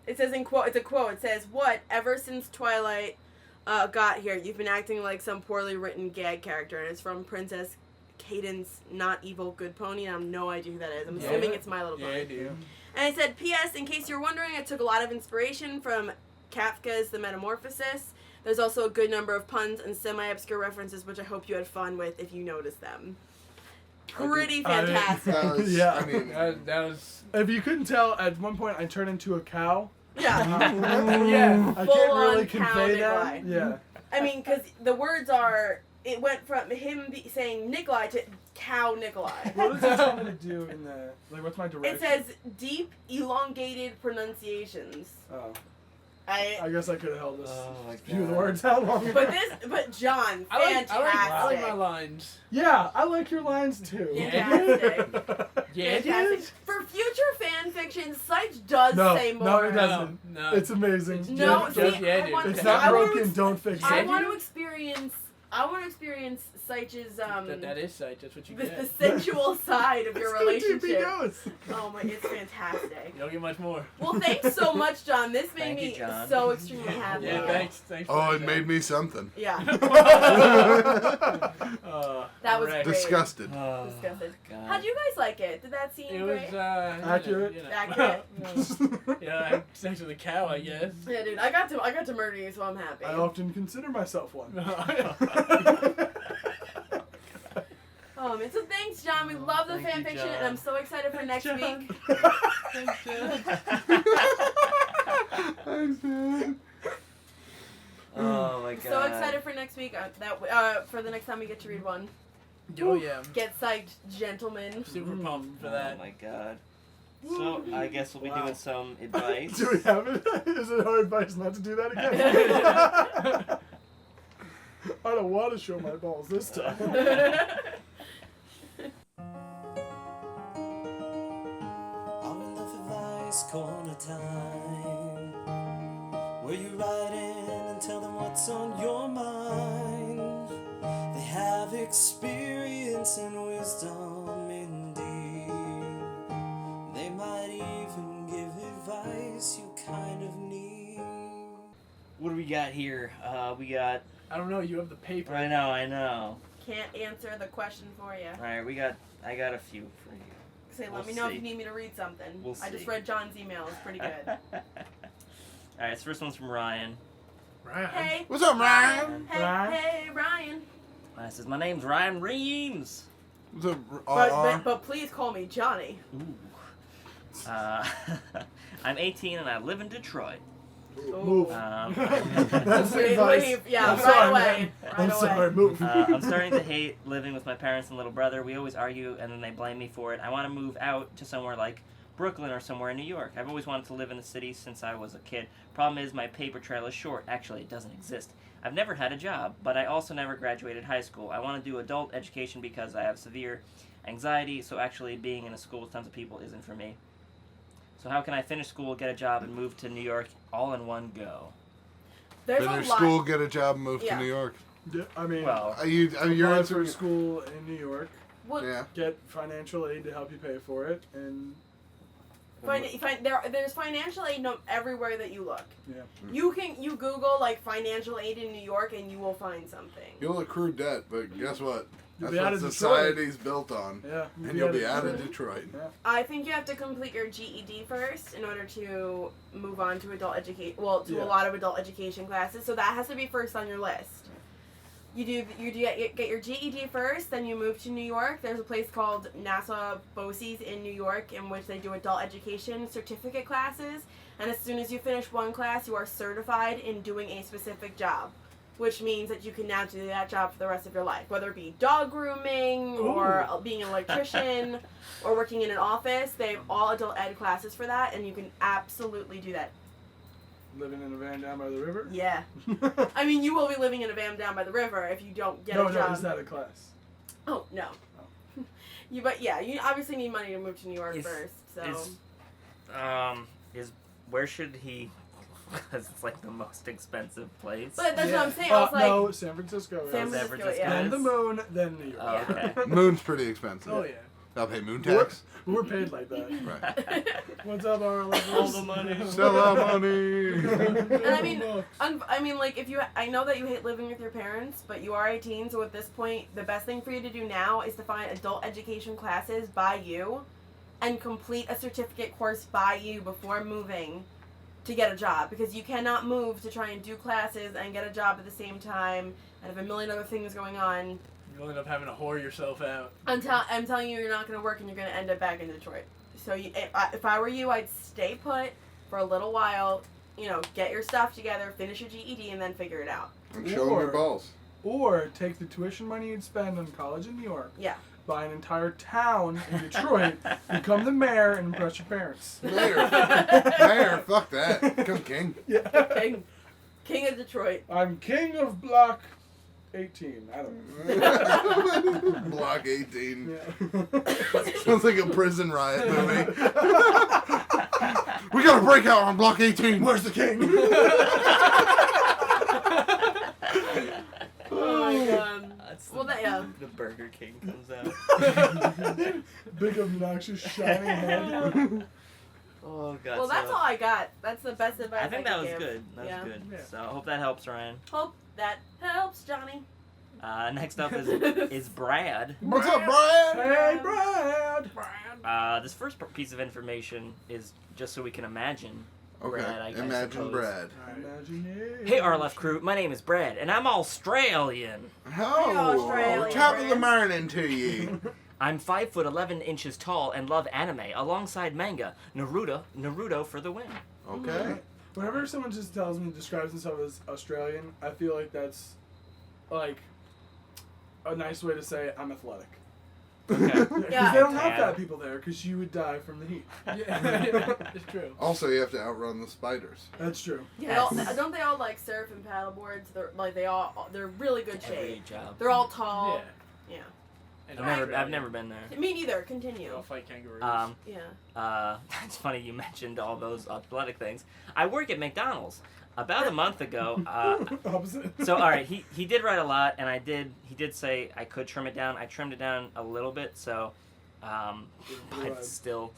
it says in quote, it's a quote, it says, "What, ever since Twilight got here, you've been acting like some poorly written gag character," and it's from Princess Cadence, Not Evil, Good Pony, and I have no idea who that is. I'm assuming it's My Little Pony. Yeah, I do. And it said, "P.S. In case you're wondering, I took a lot of inspiration from Kafka's The Metamorphosis. There's also a good number of puns and semi-obscure references, which I hope you had fun with if you noticed them." Pretty fantastic. That was, Yeah. I mean, That was. If you couldn't tell, at one point I turned into a cow. Yeah. Yeah. I Full can't on really cow convey Nikolai. that. Yeah. I mean, because the words are, it went from him saying Nikolai to cow Nikolai. What does that tell me to do in the, like, what's my direction? It says deep, elongated pronunciations. Oh, I I guess I could have held this Oh my few of the God. words out longer. but John, fantastic. I like my lines. Yeah, I like your lines too. Fantastic. Yeah, Fantastic. dude. For future fan fiction, Sych does No, say more. no, it doesn't. No. It's amazing. No, Yeah, see, yeah, I dude. want, It's Okay. not I want broken. to, Don't fix I it. want to experience Sych's That is sight. That's what you the get. sensual side of your That's how deep he relationship. goes. Oh my, it's fantastic. You don't get much more. Well, thanks so much, John. This made Thank you, me John. so extremely happy. Yeah, thanks. Thanks. oh, it made me something. Yeah, That that was right. great. Disgusted. Oh, Disgusted. God. How'd you guys like it? Did that seem It was great? Accurate. Accurate. Yeah, I had sex with a cow, I guess. Yeah, dude. I got to murder you, so I'm happy. I often consider myself one. So thanks, John. We love the Thank fan you, fiction, John. and I'm so excited for next John. week. Thanks, John. Thanks, man. Oh my God. So excited for next week. For the next time we get to read one. Oh, yeah. Get psyched, gentlemen. Super pumped for Oh that. my God. So I guess we'll be Wow. doing some advice. Do we have it? Is it our advice not to do that again? I don't want to show my balls this time. I'm in love advice corner time, where you write in and tell them what's on your mind. They have experience and wisdom indeed. They might even give advice you kind of need. What do we got here? We got. I don't know, you have the paper. I know. Can't answer the question for you. All right, I got a few for you. Say, We'll let me know if see. you need me to read something. We'll I just see. read John's email. It's pretty good. All right, this first one's from Ryan. Right. Hey. What's up, Ryan? Hey, Ryan? hey, Ryan. It says, "My name's Ryan Reams." What's up, But please call me Johnny. Ooh. I'm 18 and I live in Detroit. Move. That's the advice. Leave. Yeah, I'm right sorry, away. man. Right I'm away. sorry, move. I'm starting to hate living with my parents and little brother. We always argue and then they blame me for it. I want to move out to somewhere like Brooklyn or somewhere in New York. I've always wanted to live in the city since I was a kid. Problem is my paper trail is short. Actually, it doesn't exist. I've never had a job, but I also never graduated high school. I want to do adult education because I have severe anxiety, so actually being in a school with tons of people isn't for me. So how can I finish school, get a job, and move to New York all in one go? There's Finish a lot. school, get a job, and move Yeah. to New York. Yeah, I mean, Well, You're apply for answering. school in New York, Well, Yeah. get financial aid to help you pay for it, and there's financial aid everywhere that you look. yeah. You Google like financial aid in New York and you will find something. You'll accrue debt, but guess what? You'll That's be out what of Detroit. society's built on. Yeah. And you'll be out of Detroit. I think you have to complete your GED first in order to move on to adult education. Well, to Yeah. a lot of adult education classes. So that has to be first on your list. You get your GED first, then you move to New York. There's a place called Nassau Bosse's in New York in which they do adult education certificate classes. And as soon as you finish one class, you are certified in doing a specific job, which means that you can now do that job for the rest of your life, whether it be dog grooming or being an electrician or working in an office. They have all adult ed classes for that, and you can absolutely do that. Living in a van down by the river? Yeah. I mean, you will be living in a van down by the river if you don't get No, a job. is that a class? Oh, no. You obviously need money to move to New York first, so. Where should he? Because it's like the most expensive place. But that's what I'm saying. I was like, no, San Francisco. San is. Francisco, Francisco. yeah. Then the moon, then New York. Oh, okay. Moon's pretty expensive. Oh, yeah. I'll pay moon tax. We're paid like that. Right. What's up, our listeners? All the money. Sell our money. And I mean, like, I know that you hate living with your parents, but you are 18, so at this point, the best thing for you to do now is to find adult education classes by you and complete a certificate course by you before moving to get a job, because you cannot move to try and do classes and get a job at the same time and have a million other things going on. You'll end up having to whore yourself out. I'm telling you, you're not going to work and you're going to end up back in Detroit. So if I were you, I'd stay put for a little while, get your stuff together, finish your GED, and then figure it out. And show them your balls. Or take the tuition money you'd spend on college in New York, Yeah. buy an entire town in Detroit, become the mayor, and impress your parents. Mayor, fuck that. Become king. Yeah. King of Detroit. I'm king of block 18. I don't know. Block 18. Yeah. Sounds like a prison riot movie. We gotta break out on block 18. Where's the king? Oh my god. That's Well, yeah. The Burger King comes out. Big obnoxious shining head. Oh god. Well, that's all I got. That's the best advice I think that was could give. good. That Yeah. was good. Yeah. So I hope that helps, Ryan. Hope that helps, Johnny. Next up is Brad. What's up, Brian? Hey, Brad. This first piece of information is just so we can imagine. Okay, Brad, I imagine suppose. Brad. Imagination. Hey, RLF crew, my name is Brad, and I'm Australian. Oh, Australian, top of the Brad. morning to you. I'm 5 foot 11 inches tall and love anime alongside manga. Naruto for the win. Okay. Whenever someone just tells me, describes themselves as Australian, I feel like that's like a nice way to say I'm athletic. Okay. Because Yeah. they don't have Yeah. fat people there, because you would die from the heat. Yeah, it's true. Also, you have to outrun the spiders. That's true. Yeah, don't they all like surf and paddle boards? They're really good Every shape. job. They're all tall. Yeah. Yeah. And I've never been there. Me neither. Continue. I'll fight kangaroos. Yeah. It's funny you mentioned all those athletic things. I work at McDonald's. About a month ago, Opposite. so all right, he did write a lot, and he did say I could trim it down. I trimmed it down a little bit, so, but still,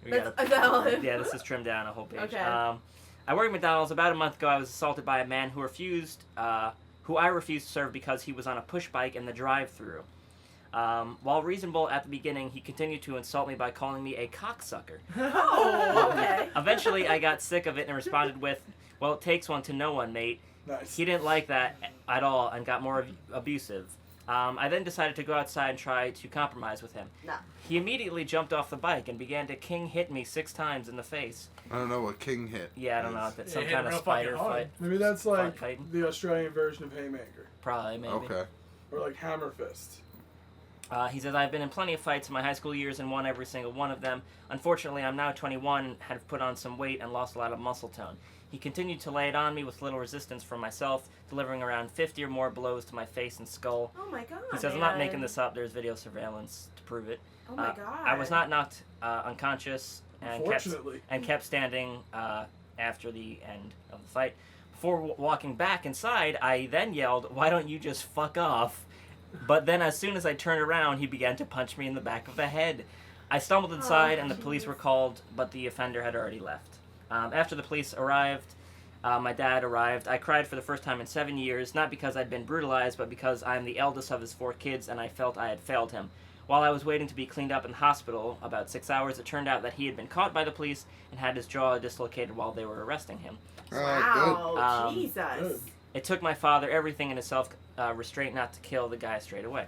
That's valid. yeah, this is trimmed down a whole page. Okay. I worked at McDonald's. About a month ago, I was assaulted by a man who I refused to serve because he was on a push bike in the drive-thru. While reasonable at the beginning, he continued to insult me by calling me a cocksucker. Oh, okay. Eventually, I got sick of it and responded with, "Well, it takes one to know one, mate." Nice. He didn't like that at all and got more abusive. I then decided to go outside and try to compromise with him. No. He immediately jumped off the bike and began to king hit me 6 times in the face. I don't know what king hit. Yeah, I don't know if it's some hit kind him of real fucking spider hard. fight. Maybe that's like Fighting. the Australian version of haymaker, Probably, maybe. Okay. or like hammer fist. He says, I've been in plenty of fights in my high school years and won every single one of them. Unfortunately, I'm now 21, have put on some weight, and lost a lot of muscle tone. He continued to lay it on me with little resistance from myself, delivering around 50 or more blows to my face and skull. Oh my god. He says, I'm not making this up. There's video surveillance to prove it. Oh my god. I was not knocked unconscious and Unfortunately. kept standing after the end of the fight. Before walking back inside, I then yelled, "Why don't you just fuck off?" But then as soon as I turned around, he began to punch me in the back of the head. I stumbled inside and the police were called, but the offender had already left. After the police arrived, my dad arrived. I cried for the first time in 7 years, not because I'd been brutalized, but because I'm the eldest of his 4 kids and I felt I had failed him. While I was waiting to be cleaned up in the hospital, about 6 hours, it turned out that he had been caught by the police and had his jaw dislocated while they were arresting him. Wow, Good. Jesus. Good. It took my father everything in his self-restraint not to kill the guy straight away.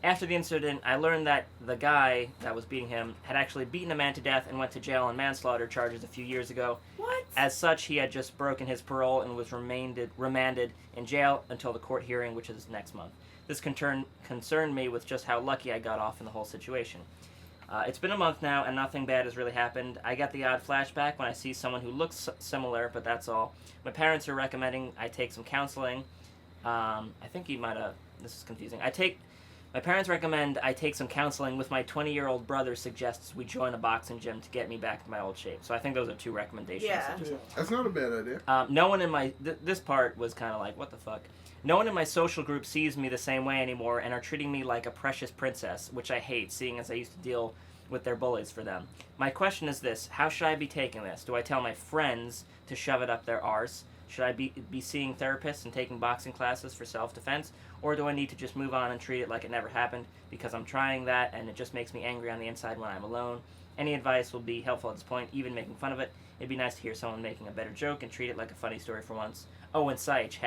After the incident, I learned that the guy that was beating him had actually beaten a man to death and went to jail on manslaughter charges a few years ago. What? As such, he had just broken his parole and was remanded in jail until the court hearing, which is next month. This concerned me with just how lucky I got off in the whole situation. It's been a month now, and nothing bad has really happened. I get the odd flashback when I see someone who looks similar, but that's all. My parents are recommending I take some counseling. I think he might have... This is confusing. My parents recommend I take some counseling with my 20-year-old brother suggests we join a boxing gym to get me back to my old shape. So I think those are 2 recommendations. Yeah. Yeah. That's not a bad idea. No one in my... this part was kind of like, what the fuck? No one in my social group sees me the same way anymore and are treating me like a precious princess, which I hate, seeing as I used to deal with their bullies for them. My question is this: how should I be taking this? Do I tell my friends to shove it up their arse? Should I be seeing therapists and taking boxing classes for self-defense? Or do I need to just move on and treat it like it never happened? Because I'm trying that and it just makes me angry on the inside when I'm alone. Any advice will be helpful at this point, even making fun of it. It'd be nice to hear someone making a better joke and treat it like a funny story for once. Oh, and Sych,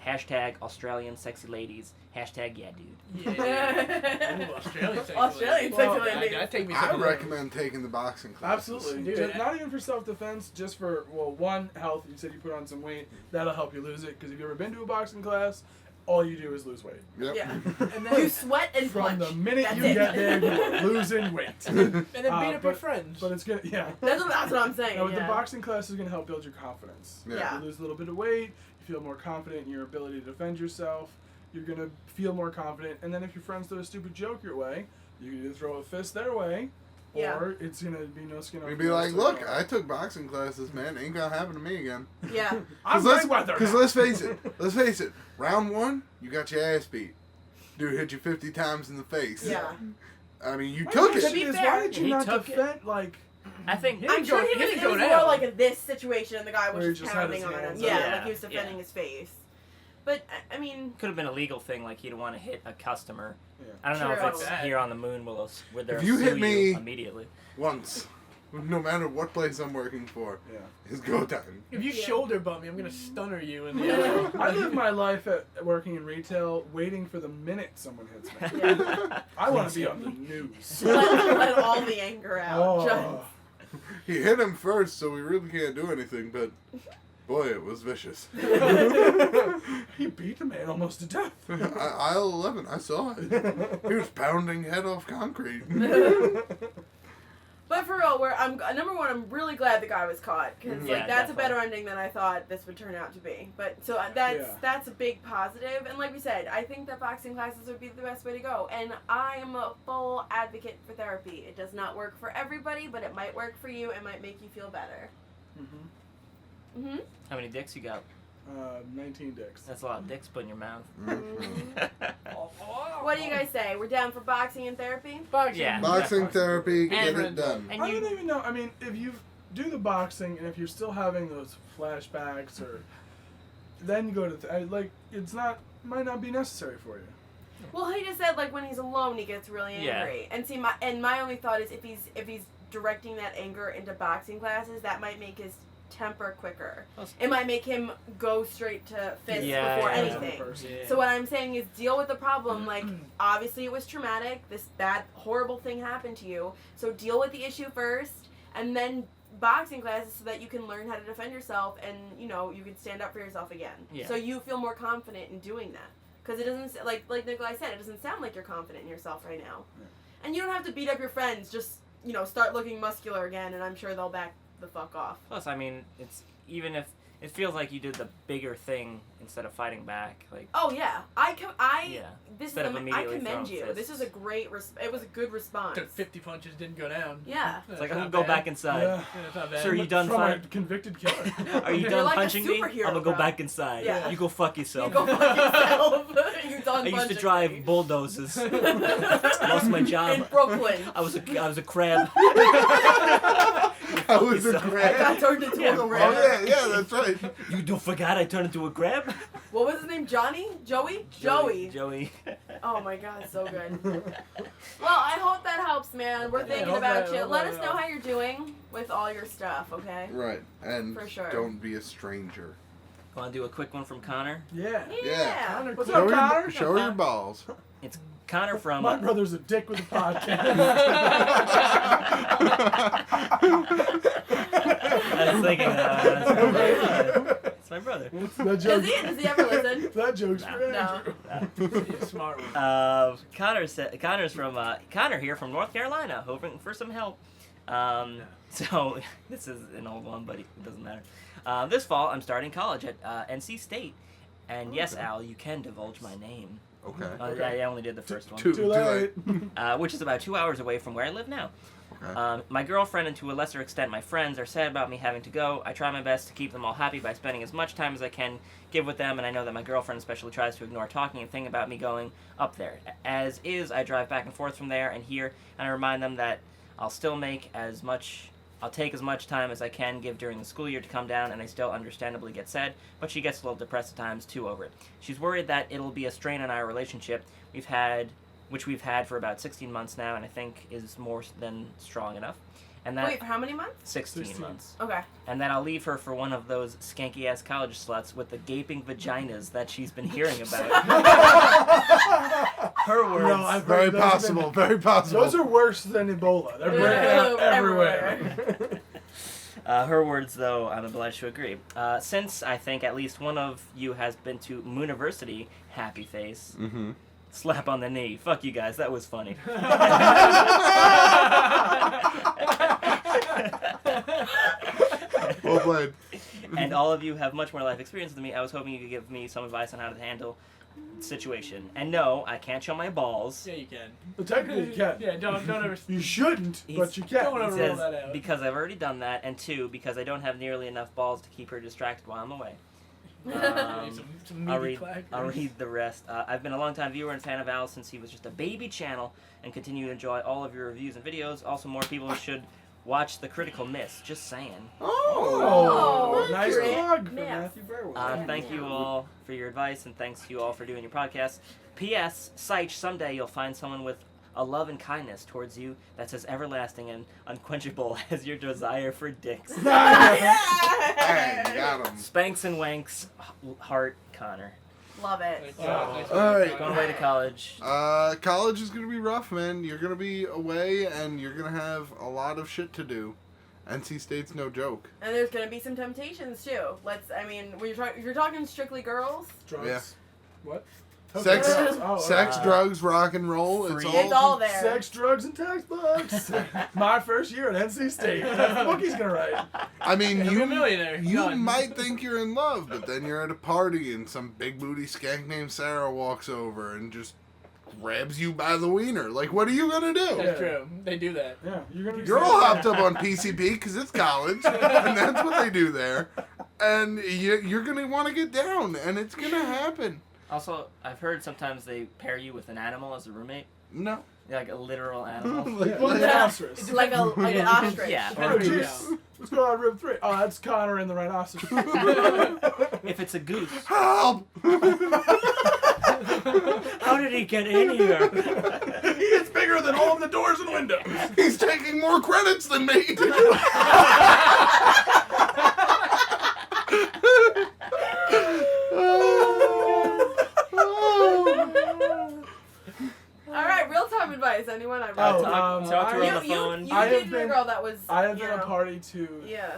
hashtag Australian sexy ladies, hashtag yeah dude. Yeah. Ooh, Australian sexy Australian lady. sexy Well, lady. I'd take me I some recommend taking the boxing classes. Absolutely. Dude, Not even for self-defense, just for, well, one, health. You said you put on some weight. That'll help you lose it. Because if you've ever been to a boxing class, all you do is lose weight. Yep. Yeah. And You then, sweat and From punch. the minute That's you it. get there, you are losing weight. and then beat up your but- friends. But it's good, yeah. That's what I'm saying. No, but yeah. the boxing class is going to help build your confidence. Yeah. You lose a little bit of weight, you feel more confident in your ability to defend yourself, you're going to feel more confident, and then if your friends throw a stupid joke your way, you can either throw a fist their way, Yeah. or it's going to be no skin off You'd your be like, nose. look, I took boxing classes, man. Ain't gonna happen to me again. Yeah. I'm Because let's face it. Round 1, you got your ass beat. Dude hit you 50 times in the face. Yeah. I mean, you My took question To be it. is, fair, why did you he not took it. defend, like... I think He I'm didn't sure go- he he was, didn't it go was down. more like a this situation and the guy was Where he just just had his pounding on him. hands Yeah, up. like he was Yeah. defending his face. But, I mean, could have been a legal thing, like you don't want to hit a customer. Yeah. I don't know True. if it's here on the moon will they'll If you hit sue me- you immediately. Once. No matter what place I'm working for, Yeah. it's go time. If you Yeah. shoulder bump me, I'm gonna stunner you in the eye. I live my life at working in retail, waiting for the minute someone hits me. yeah. I want to be on the news. let all the anger out. Oh. He hit him first, so we really can't do anything, but boy, it was vicious. He beat the man almost to death. Aisle 11, I saw it. He was pounding head off concrete. But for real, number one, I'm really glad the guy was caught because Yeah, like that's a definitely. better ending than I thought this would turn out to be. But so Yeah. that's a big positive. And like we said, I think that boxing classes would be the best way to go. And I am a full advocate for therapy. It does not work for everybody, but it might work for you. It might make you feel better. Mm-hmm. Mhm. How many dicks you got? 19 dicks. That's a lot of dicks put in your mouth. What do you guys say? We're down for boxing and therapy. Boxing. Yeah. Boxing therapy, get And- it done. And I you, don't even know. I mean, if you do the boxing and if you're still having those flashbacks, or then you go to it's not might not be necessary for you. Well, he just said like when he's alone, he gets really Yeah. angry. And see, my only thought is if he's directing that anger into boxing classes, that might make his temper quicker. Well, It might make him go straight to fist Yeah, before yeah. anything. Yeah. So what I'm saying is deal with the problem. Like, obviously it was traumatic. This bad, horrible thing happened to you. So deal with the issue first, and then boxing classes so that you can learn how to defend yourself and, you know, you can stand up for yourself again. Yeah. So you feel more confident in doing that. Because it doesn't, like Nikolai said, it doesn't sound like you're confident in yourself right now. Yeah. And you don't have to beat up your friends. Just, you know, start looking muscular again, and I'm sure they'll back the fuck off. Plus, I mean, it's even if it feels like you did the bigger thing instead of fighting back, like Oh yeah, Yeah. This Instead is of I immediately commend throwing you. This is fists. a great. It was a good response. Took 50 punches, didn't go down. Yeah. it's like That's I'm not gonna go bad. back inside. Yeah. Yeah, that's not bad. Sir, you done From a fine? convicted killer. Are you You're done like a punching me? I'm superhero, gonna go bro. back inside. Yeah. You go fuck You yourself. go fuck yourself. You done I used to punching drive me. bulldozers. Lost my in job. Brooklyn. I was a crab. I was a yourself. I crab. got turned into Yeah. a Oh crab. yeah, that's right. You don't forgot I turned into a crab? What was his name? Johnny? Joey? Joey. Joey. Oh my god, so good. Well, I hope that helps, man. We're thinking hope about that- you. hope Let that us know helps. how you're doing with all your stuff, okay? Right, and For sure. don't be a stranger. Want to do a quick one from Connor? Yeah. Yeah. Connor, what's Show up, Connor? show her your balls. It's Connor from. My brother's a dick with a podcast. I was thinking, it's my brother. that Does joke, he ever listen? that joke's for No. Andrew. He's a smart one. Connor's from Connor here from North Carolina, hoping for some help. So this is an old one, but it doesn't matter. This fall, I'm starting college at NC State, and yes, Okay. Al, you can divulge my name. Okay. I only did the first one, Too late. which is about 2 hours away from where I live now. Okay. My girlfriend and to a lesser extent my friends are sad about me having to go. I try my best to keep them all happy by spending as much time as I can give with them, and I know that my girlfriend especially tries to ignore talking and thinking about me going up there. As is, I drive back and forth from there and here, and I remind them that I'll take as much time as I can give during the school year to come down, and I still understandably get sad, but she gets a little depressed at times too over it. She's worried that it'll be a strain on our relationship which we've had for about 16 months now, and I think is more than strong enough. And that Wait, for how many months? 16 16. months. Okay. And that I'll leave her for one of those skanky ass college sluts with the gaping vaginas that she's been hearing about. Her words. No, I've Very heard those have possible. been- Very possible. Those are worse than Ebola. They're breaking out everywhere. Her words, though, I'm obliged to agree. Since I think at least one of you has been to Mooniversity, happy face. Mm-hmm. Slap on the knee. Fuck you guys, that was funny. Well played. And all of you have much more life experience than me. I was hoping you could give me some advice on how to handle the situation. And no, I can't show my balls. Yeah, you can. But technically, you can. Yeah, don't ever. You shouldn't, but you can. Don't He ever roll says, that out. because I've already done that, and two, because I don't have nearly enough balls to keep her distracted while I'm away. Some I'll meaty read clackers. the rest. I've been a long-time viewer and fan of Al since he was just a baby channel, and continue to enjoy all of your reviews and videos. Also, more people should watch The Critical Miss. Just saying. Oh, nice great. plug for Yeah. Matthew Burwell. Thank you all for your advice, and thanks to you all for doing your podcast. P.S. Sych, someday you'll find someone with a love and kindness towards you that's as everlasting and unquenchable as your desire for dicks. Hey, got him. Spanks and wanks, heart, Connor. Love it. Nice job, nice All job. right. Going away to college. College is gonna be rough, man. You're gonna be away, and you're gonna have a lot of shit to do. NC State's no joke. And there's gonna be some temptations too. When you're talking strictly girls, Drugs. Yeah. What? Sex, Oh, sex, drugs, rock and roll. It's free. all. it's all there. Sex, drugs, and textbooks. My first year at NC State. That's the book he's gonna write. I mean, He'll be a millionaire. you Done. might think you're in love, but then you're at a party and some big booty skank named Sarah walks over and just grabs you by the wiener. Like, what are you gonna do? That's true. They do that. Yeah, you're gonna. be You're all hopped up on PCP because it's college, and that's what they do there. And you're gonna want to get down, and it's gonna happen. Also, I've heard sometimes they pair you with an animal as a roommate. No. Like a literal animal. Like an ostrich. Like an ostrich. Yeah. Oh, jeez. Let's go on rib 3. Oh, that's Connor in the right ostrich. If it's a goose. Help! How did he get in here? He is bigger than all of the doors and windows. He's taking more credits than me. No, talk to her on the You phone. I have dated a been- girl that was. I have you been a know, party to Yeah.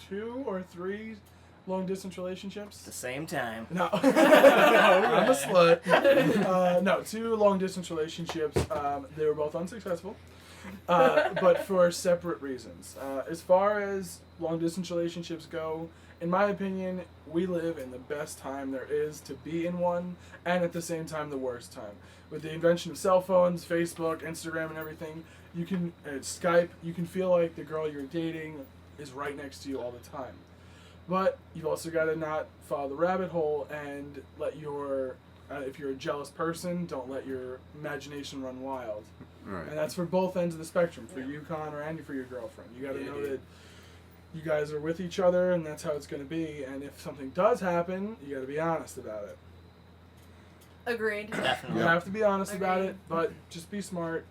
2 or 3 long distance At relationships. the same time. No, I'm a slut. No, 2 long distance relationships. They were both unsuccessful, but for separate reasons. As far as long distance relationships go, in my opinion, we live in the best time there is to be in one, and at the same time, the worst time. With the invention of cell phones, Facebook, Instagram, and everything, you can Skype. You can feel like the girl you're dating is right next to you all the time. But you've also got to not follow the rabbit hole and let your, if you're a jealous person, don't let your imagination run wild. Right. And that's for both ends of the spectrum, for you, Connor, and for your girlfriend. You got to know that you guys are with each other, and that's how it's going to be. And if something does happen, you got to be honest about it. Agreed. Definitely. You have to be honest about Agreed. it, but just be smart.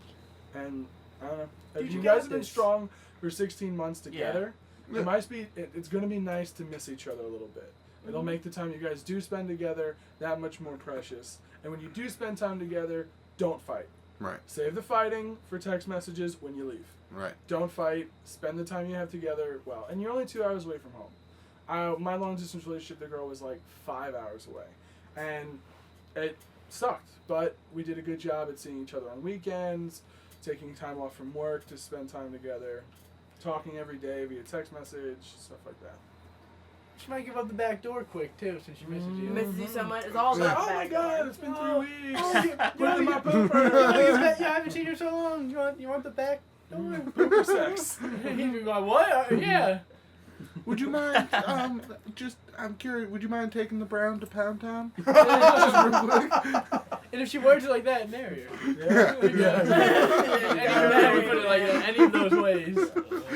And I don't know. Dude, If you you got guys have been this. strong for 16 months together, Yeah. it might be. It's going to be nice to miss each other a little bit. It'll make the time you guys do spend together that much more precious. And when you do spend time together, don't fight. Right. Save the fighting for text messages when you leave. Right. Don't fight. Spend the time you have together well. And you're only 2 hours away from home. My long distance relationship, the girl was like 5 hours away, and it sucked. But we did a good job at seeing each other on weekends, taking time off from work to spend time together, talking every day via text message, stuff like that. She might give up the back door quick too, since she misses you. Misses you so much. It's all Yeah. about Oh my back God! door. It's been 3 Oh. weeks. Oh, Put in my you pooper. haven't seen her so long. You want the back door? Pooper sex. He'd be like, what? Yeah. Would you mind, I'm curious, would you mind taking the brown to Pound Town? And if she words it like that, marry her. Yeah. Any put it like any of those ways.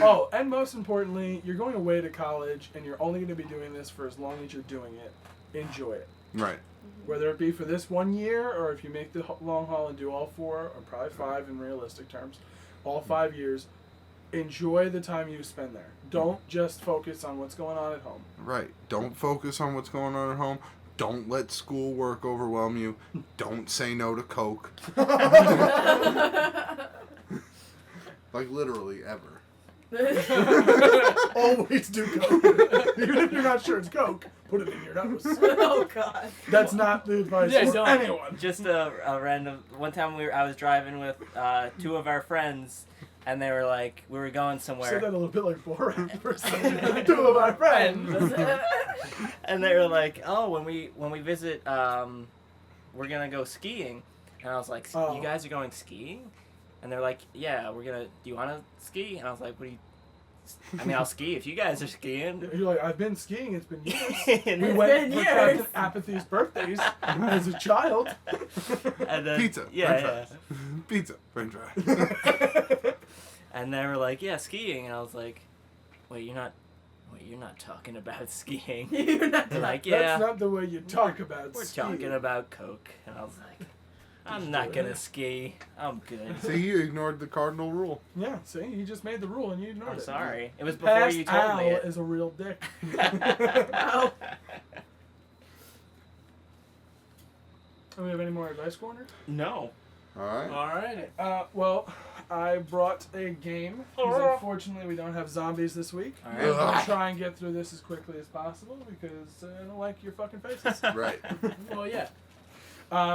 Oh, and most importantly, you're going away to college, and you're only going to be doing this for as long as you're doing it. Enjoy it. Right. Whether it be for this 1 year, or if you make the long haul and do all 4, or probably 5 in realistic terms, all 5 years, enjoy the time you spend there. Don't just focus on what's going on at home. Right. Don't focus on what's going on at home. Don't let schoolwork overwhelm you. Don't say no to Coke. Like literally ever. Always do Coke. Even if you're not sure it's Coke, put it in your nose. Oh God. That's not the advice Yeah, for don't. anyone. Just a random. One time I was driving with 2 of our friends, and they were like, we were going Say that somewhere, a little bit like Borat for a second. 2 of my friends. and they were like, oh, when we visit, we're gonna go skiing, and I was like, Oh. you guys are going skiing? And they're like, yeah, we're gonna. Do you want to ski? And I was like, what do you? I mean, I'll ski if you guys are skiing. You're like, I've been skiing, it's been years. and, We It's went been for years. Captain Apathy's birthdays as a child. and then, Pizza. Yeah, French yeah. fries. Pizza. French fries. And they were like, yeah, skiing. And I was like, wait, you're not talking about skiing. You're not They're like, That's yeah, not the way you talk about we're skiing. talking about Coke. And I was like, I'm not gonna ski. I'm good. See, you ignored the cardinal rule. Yeah, see, he just made the rule and you ignored I'm it. sorry. It was before Past you told Al me it. is a real dick. Oh. Do we have any more advice corner? No. Alright. Alright. Well, I brought a game. 'Cause unfortunately, we don't have zombies this week. All I'm right. gonna try and get through this as quickly as possible because I don't like your fucking faces. Right. Well, yeah.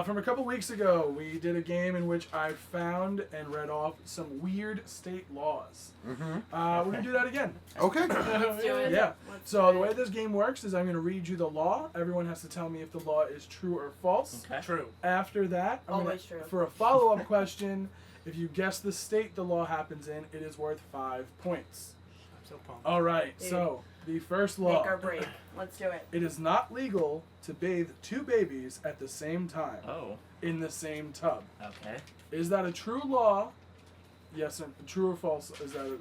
From a couple weeks ago, we did a game in which I found and read off some weird state laws. Mm-hmm. We're gonna do that again. Okay. Let's do it. Yeah. Let's So do the it. way this game works is I'm going to read you the law. Everyone has to tell me if the law is true or false. Okay. True. After that, I'm Always gonna, true. for a follow-up question, if you guess the state the law happens in, it is worth 5 points. I'm so pumped. All right. Dude. So the first Make law: or break. Let's do it. it is not legal to bathe 2 babies at the same time Oh. in the same tub. Okay. Is that a true law? Yes, or true or false? Is that a law?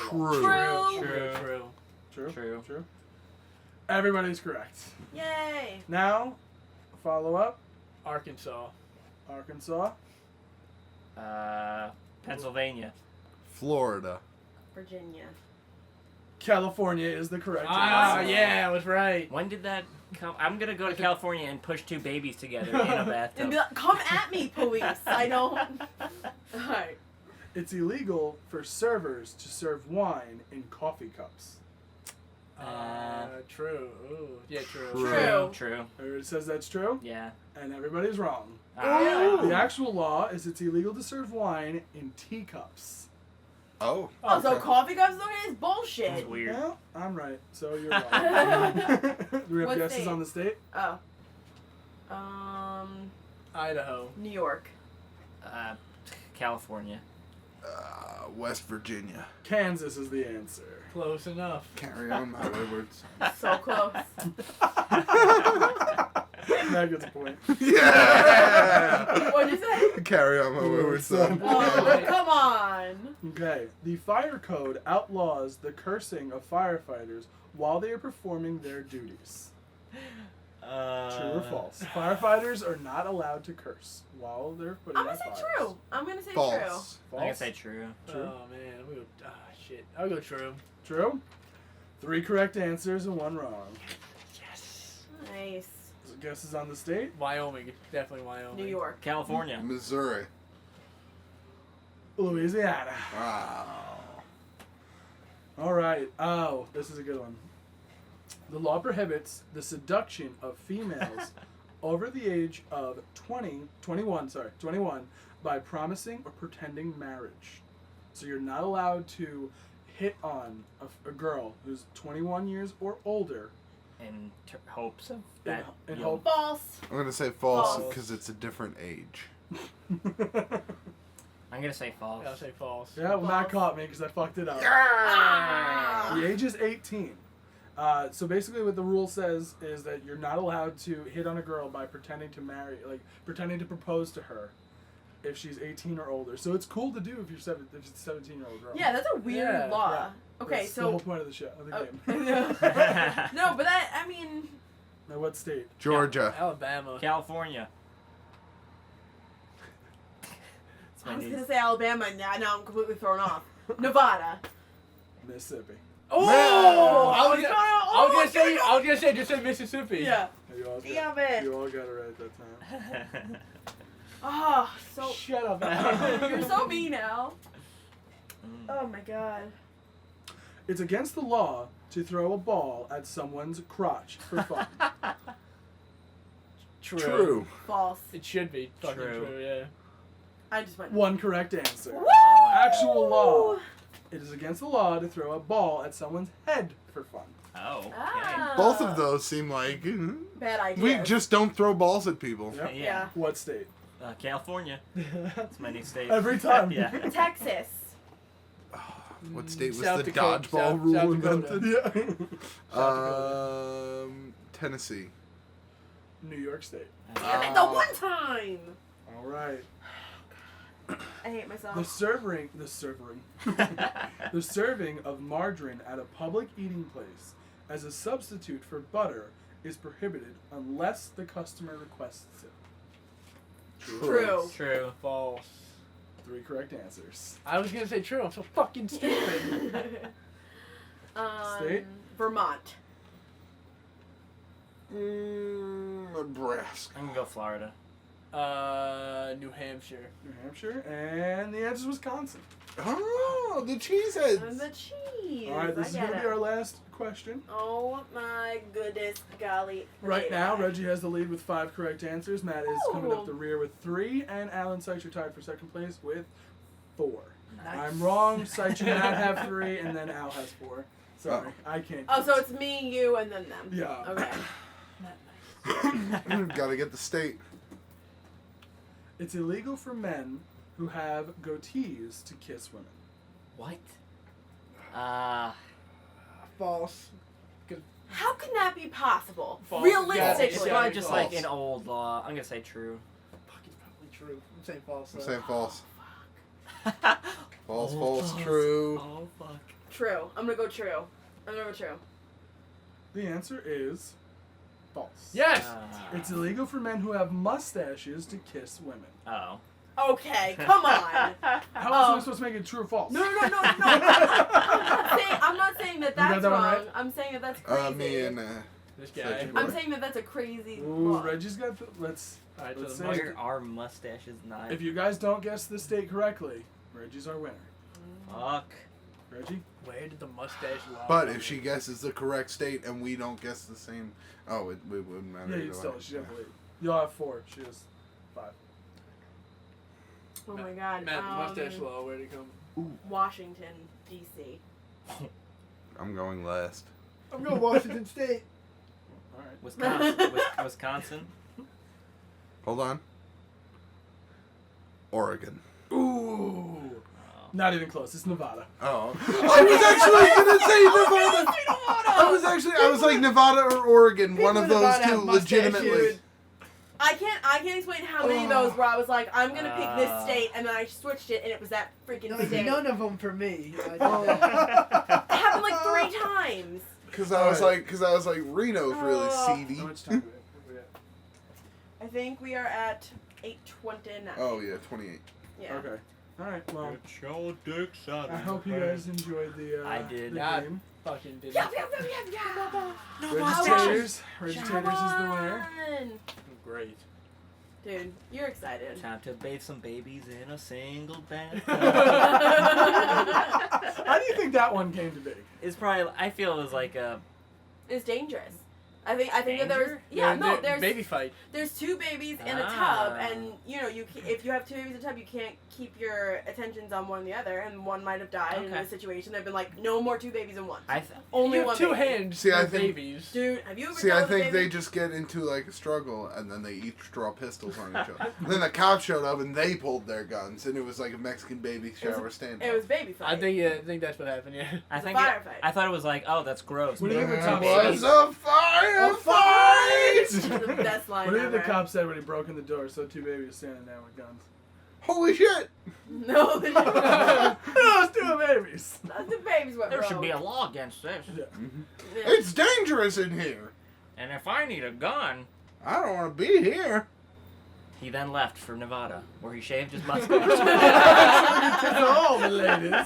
True. True. True. True. True. Everybody's correct. Yay. Now, follow up. Arkansas. Arkansas. Pennsylvania. Florida. Virginia. California is the correct Ah, answer. yeah, I was right. When did that come? I'm gonna go to California and push 2 babies together in a And bathtub. be like, come at me, police. I don't. Alright. It's illegal for servers to serve wine in coffee cups. True. Ooh. Yeah, true. True. Everybody says that's true, Yeah. and everybody's wrong. Ah. The actual law is it's illegal to serve wine in Oh. teacups. Oh, okay. so coffee cups though is bullshit. That's weird. Well, I'm right, so you're wrong. Do we have What guesses state? on the state? Oh. Idaho. New York. California. West Virginia. Kansas is the answer. Close enough. Carry on my wayward son. So close. That gets a point. Yeah! What'd you say? Carry on my wayward son. Oh, come on. Okay. The fire code outlaws the cursing of firefighters while they are performing their duties. True or false? Firefighters are not allowed to curse while they're putting I'm out gonna say fires. true. I'm gonna say False. False? I'm gonna say true. True. Oh man, I'm gonna go. Shit. I'll go true. True? 3 correct answers and 1 wrong. Yes. true. Nice. So guesses on the state? Wyoming. Definitely Wyoming. New York. California. Missouri. Louisiana. Wow. All right. Oh, this is a good one. The law prohibits the seduction of females over the age of 21 by promising or pretending marriage. So you're not allowed to hit on a girl who's 21 years or older In hopes of that. in you'll- hope. False. I'm gonna say false False. because it's a different age. I'm gonna say false. I'll say false. Yeah, well, Matt False. caught me because I fucked it up. Ah. The age is 18. So basically what the rule says is that you're not allowed to hit on a girl by pretending to marry, like pretending to propose to her if she's 18 or older. So it's cool to do if you're if it's a 17-year-old girl. Yeah, that's a weird Yeah. law. Yeah. Okay, That's the so. whole point of the show, of the game. No, but that, I mean. Now what state? Georgia. Alabama. California. That's my I was niece. gonna say Alabama, and now I'm completely thrown off. Nevada. Mississippi. Oh! I was gonna say just say Mississippi. Yeah. You all Damn got, it. You all got it right that time. Oh, so. Shut up, Al. You're so mean now. Oh my god. It's against the law to throw a ball at someone's crotch for fun. True. False. It should be fucking True. true. Yeah. I just went. 1 correct answer. Woo! Actual law. It is against the law to throw a ball at someone's head for fun. Oh. Okay. Ah. Both of those seem like Bad idea. we just don't throw balls at people. Yep. Yeah. What state? California. That's my new state. Every time. Yeah. Texas. What state was South the Dakota. dodgeball South rule Dakota. invented? Yeah. Tennessee. New York State. Damn it, the one time. All right. I hate myself. The serving of margarine at a public eating place as a substitute for butter is prohibited unless the customer requests it. True. True. False. 3 correct answers. I was gonna say true. I'm so fucking stupid. State? Vermont. Nebraska. I'm gonna go Florida. New Hampshire. New Hampshire, and the answer is Wisconsin. Oh, the And cheeseheads. the cheese. All right, this I is get going to it. be our last question. Oh my goodness, golly. Right now, Reggie has the lead with 5 correct answers. Matt is coming up Ooh. the rear with 3, and Alan Sykes are tied for second place with 4. Nice. I'm wrong. Sykes and Matt have 3, and then Al has 4. Sorry, I can't. Oh, so it's me, you, and then them. Yeah. Okay. Gotta get the state. It's illegal for men who have goatees to kiss women. What? False. How can that be possible? False. It's Realistically. probably just like False. an old law. I'm gonna say true. Fuck, it's probably true. I'm saying false. I'm saying false. False, Oh, false, true. Oh fuck. True. I'm gonna go true. I'm gonna go true. The answer is false. Yes. It's illegal for men who have mustaches to kiss women. Oh. Okay, come on. How else am I supposed to make it true or false? No. I'm not saying that got that's that one wrong. right? I'm saying that that's crazy. Me and This guy. Second. I'm saying that that's a crazy Ooh, law. Reggie's got. Let's. Alright, Let's so say- Why are our mustaches not? If you guys don't guess the state correctly, Reggie's our winner. Fuck. Reggie? Where did the mustache lie? But if she guesses the correct state and we don't guess the same, it wouldn't matter. Yeah, either you'd still. way. She doesn't believe. You'll have 4. She has 5. Oh my god. Matt, the mustache law, where'd it come? Washington, D.C. I'm going last. I'm going Washington State. All right. Wisconsin. Hold on. Oregon. Ooh. Not even close. It's Nevada. Oh. I was actually gonna say Nevada. I was like Nevada or Oregon, one of those two, legitimately. I can't explain how many of those where I was like, I'm gonna pick this state, and then I switched it, and it was that freaking state. None of them for me. It happened like 3 times. Because I was like, Reno's really seedy. How much time do we have? I think we are at 8:29. Oh yeah, 28. Yeah. Okay. All right. Well, Get your dicks out I hope you guys enjoyed the. I did. The I game. fucking did. Yeah. No, Regitators. Regitators is the winner. Great. Dude, you're excited. Time to bathe some babies in a single bed. How do you think that one came to be? It's probably. I feel it was like a. It's dangerous. I think that there was there's baby fight. There's 2 babies in a tub, and you know if you have 2 babies in a tub, you can't keep your attentions on one or the other, and one might have died in this situation. They've been like, no more 2 babies in one. Only you have one 2 baby. hands. See, I for think- babies. Dude, have you ever? See, dealt I with a think baby? they just get into like a struggle, and then they each draw pistols on each other. And then the cops showed up, and they pulled their guns, and it was like a Mexican baby shower stand. It was baby fight. I think that's what happened. Yeah. I It's a think. firefight. I thought it was like, oh, that's gross. What do you think the There cops was said? a firefight! the best line What do you think the ever. cop said when he broke in the door? So 2 babies standing there with guns. Holy shit! No, No, it's 2 babies. the babies went There rogue. should be a law against this. Yeah. Yeah. It's dangerous in here! And if I need a gun, I don't want to be here. he then left for Nevada, where he shaved his mustache. Oh, ladies.